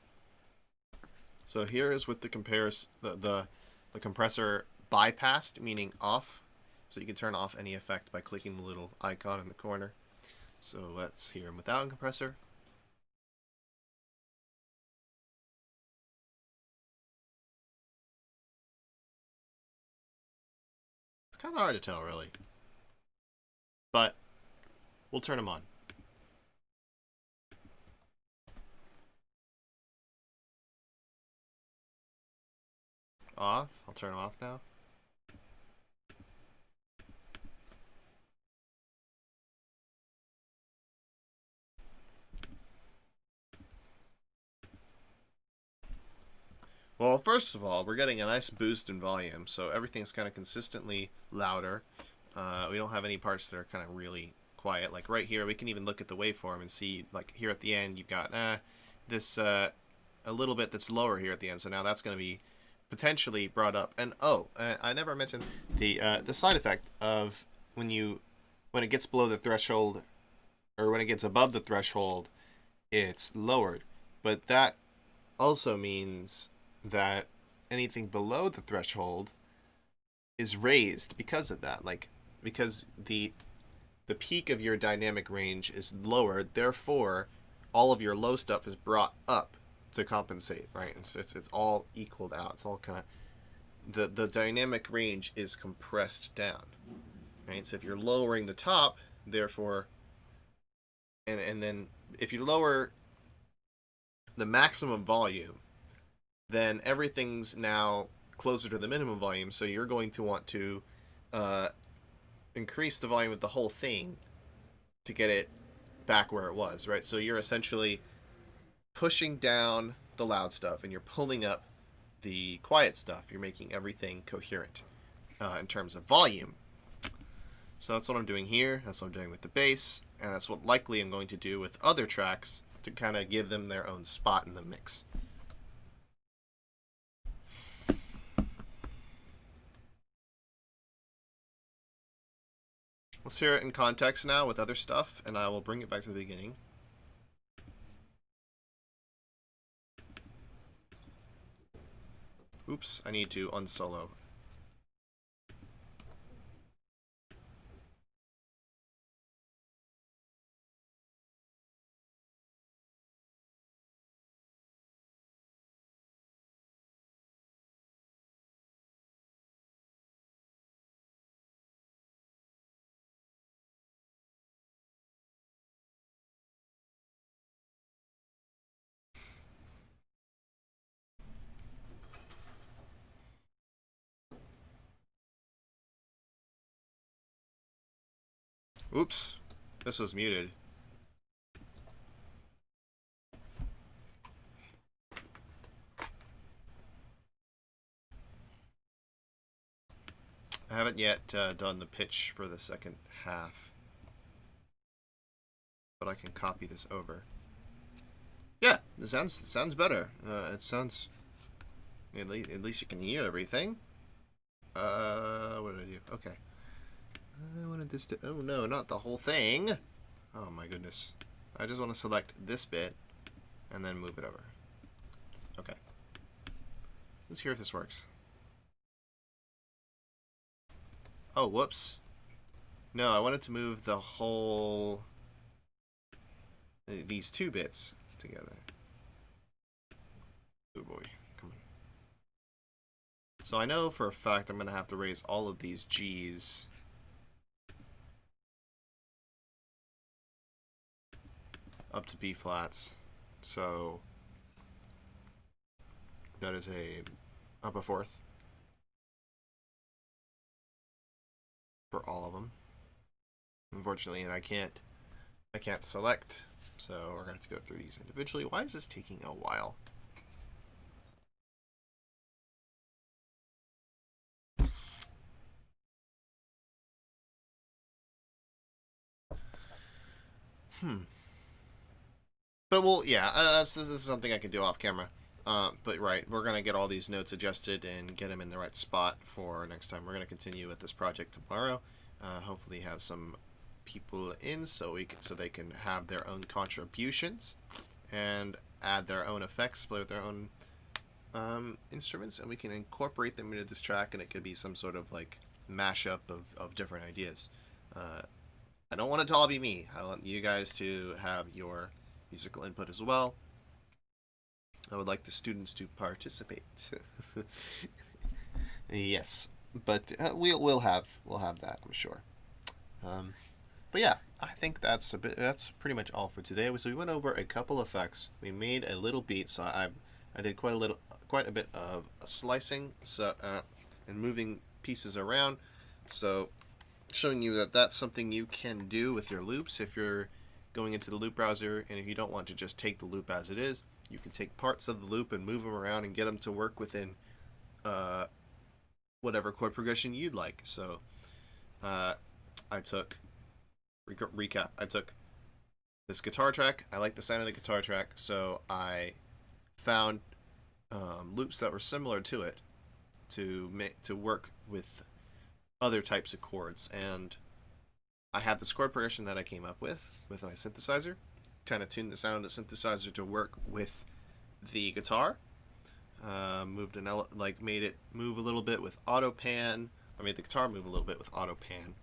So here is with the the compressor bypassed, meaning off. So you can turn off any effect by clicking the little icon in the corner. So let's hear them without a compressor. It's kind of hard to tell, really. But we'll turn them on. Off. I'll turn them off now. Well, first of all, we're getting a nice boost in volume, so everything's kind of consistently louder. We don't have any parts that are kind of really quiet. Like right here, we can even look at the waveform and see, like here at the end, you've got this a little bit that's lower here at the end. So now that's going to be potentially brought up. And I never mentioned the side effect of when it gets below the threshold, or when it gets above the threshold, it's lowered. But that also means that anything below the threshold is raised because of that. Like, because the peak of your dynamic range is lowered, therefore all of your low stuff is brought up to compensate, right? And so it's all equaled out. It's all kind of, the dynamic range is compressed down, right? So if you're lowering the top, therefore, and then if you lower the maximum volume, then everything's now closer to the minimum volume, so you're going to want to increase the volume of the whole thing to get it back where it was, right? So you're essentially pushing down the loud stuff and you're pulling up the quiet stuff. You're making everything coherent in terms of volume. So that's what I'm doing here. That's what I'm doing with the bass, and that's what likely I'm going to do with other tracks to kind of give them their own spot in the mix. Let's hear it in context now with other stuff, and I will bring it back to the beginning. Oops, I need to unsolo. Oops, this was muted. I haven't yet done the pitch for the second half, but I can copy this over. Yeah, it sounds better. It sounds At least you can hear everything. What did I do? Okay. I wanted this to... Oh, no, not the whole thing. Oh, my goodness. I just want to select this bit and then move it over. Okay. Let's hear if this works. Oh, whoops. No, I wanted to move the whole... these two bits together. Oh, boy. Come on. So I know for a fact I'm going to have to raise all of these G's. Up to B flats. So that is up a fourth for all of them. Unfortunately, and I can't select, so we're gonna have to go through these individually. Why is this taking a while? But well, yeah, this is something I can do off camera. But right, we're gonna get all these notes adjusted and get them in the right spot for next time. We're gonna continue with this project tomorrow. Hopefully, have some people in so they can have their own contributions and add their own effects, play with their own instruments, and we can incorporate them into this track, and it could be some sort of like mashup of different ideas. I don't want it to all be me. I want you guys to have your musical input as well. I would like the students to participate. Yes, but we'll have that, I'm sure. But yeah, I think that's pretty much all for today. So we went over a couple effects. We made a little beat, so I did quite a bit of slicing, and moving pieces around. So showing you that that's something you can do with your loops if you're going into the loop browser, and if you don't want to just take the loop as it is, you can take parts of the loop and move them around and get them to work within whatever chord progression you'd like. So I took this guitar track. I like the sound of the guitar track, so I found loops that were similar to it to work with other types of chords, and I have this chord progression that I came up with my synthesizer. Kind of tuned the sound of the synthesizer to work with the guitar. Made it move a little bit with auto pan. I made the guitar move a little bit with auto pan,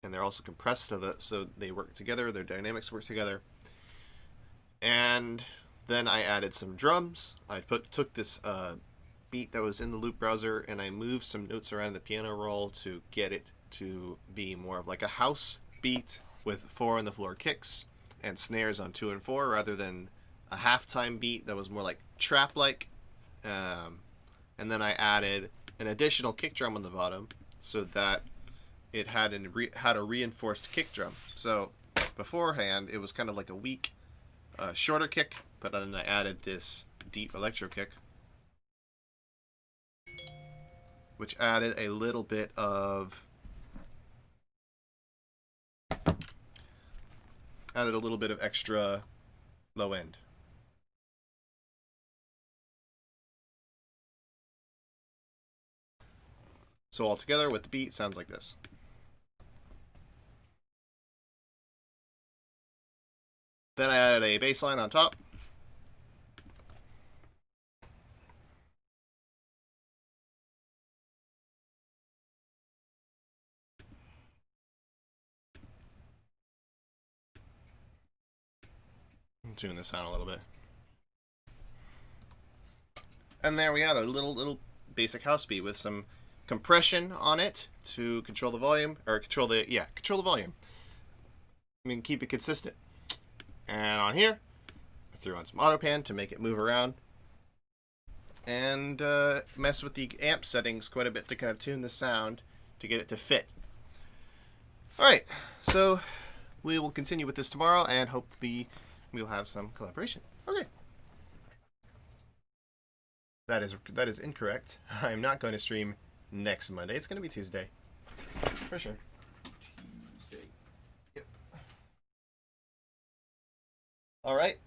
and they're also compressed so they work together. Their dynamics work together. And then I added some drums. I took this beat that was in the loop browser, and I moved some notes around the piano roll to get it to be more of like a house beat with 4 on the floor kicks and snares on 2 and 4, rather than a halftime beat that was more like trap-like. And then I added an additional kick drum on the bottom so that it had a reinforced kick drum. So beforehand, it was kind of like a weak, shorter kick, but then I added this deep electro kick, which added a little bit of extra low end. So all together with the beat sounds like this. Then I added a bass line on top. Tune this down a little bit. And there we got a little basic house beat with some compression on it to control the volume, or control the volume. I mean, keep it consistent. And on here, I threw on some auto pan to make it move around, and mess with the amp settings quite a bit to kind of tune the sound to get it to fit. Alright, so we will continue with this tomorrow, and hopefully we'll have some collaboration. Okay. That is incorrect. I'm not going to stream next Monday. It's going to be Tuesday. For sure. Tuesday. Yep. Alright.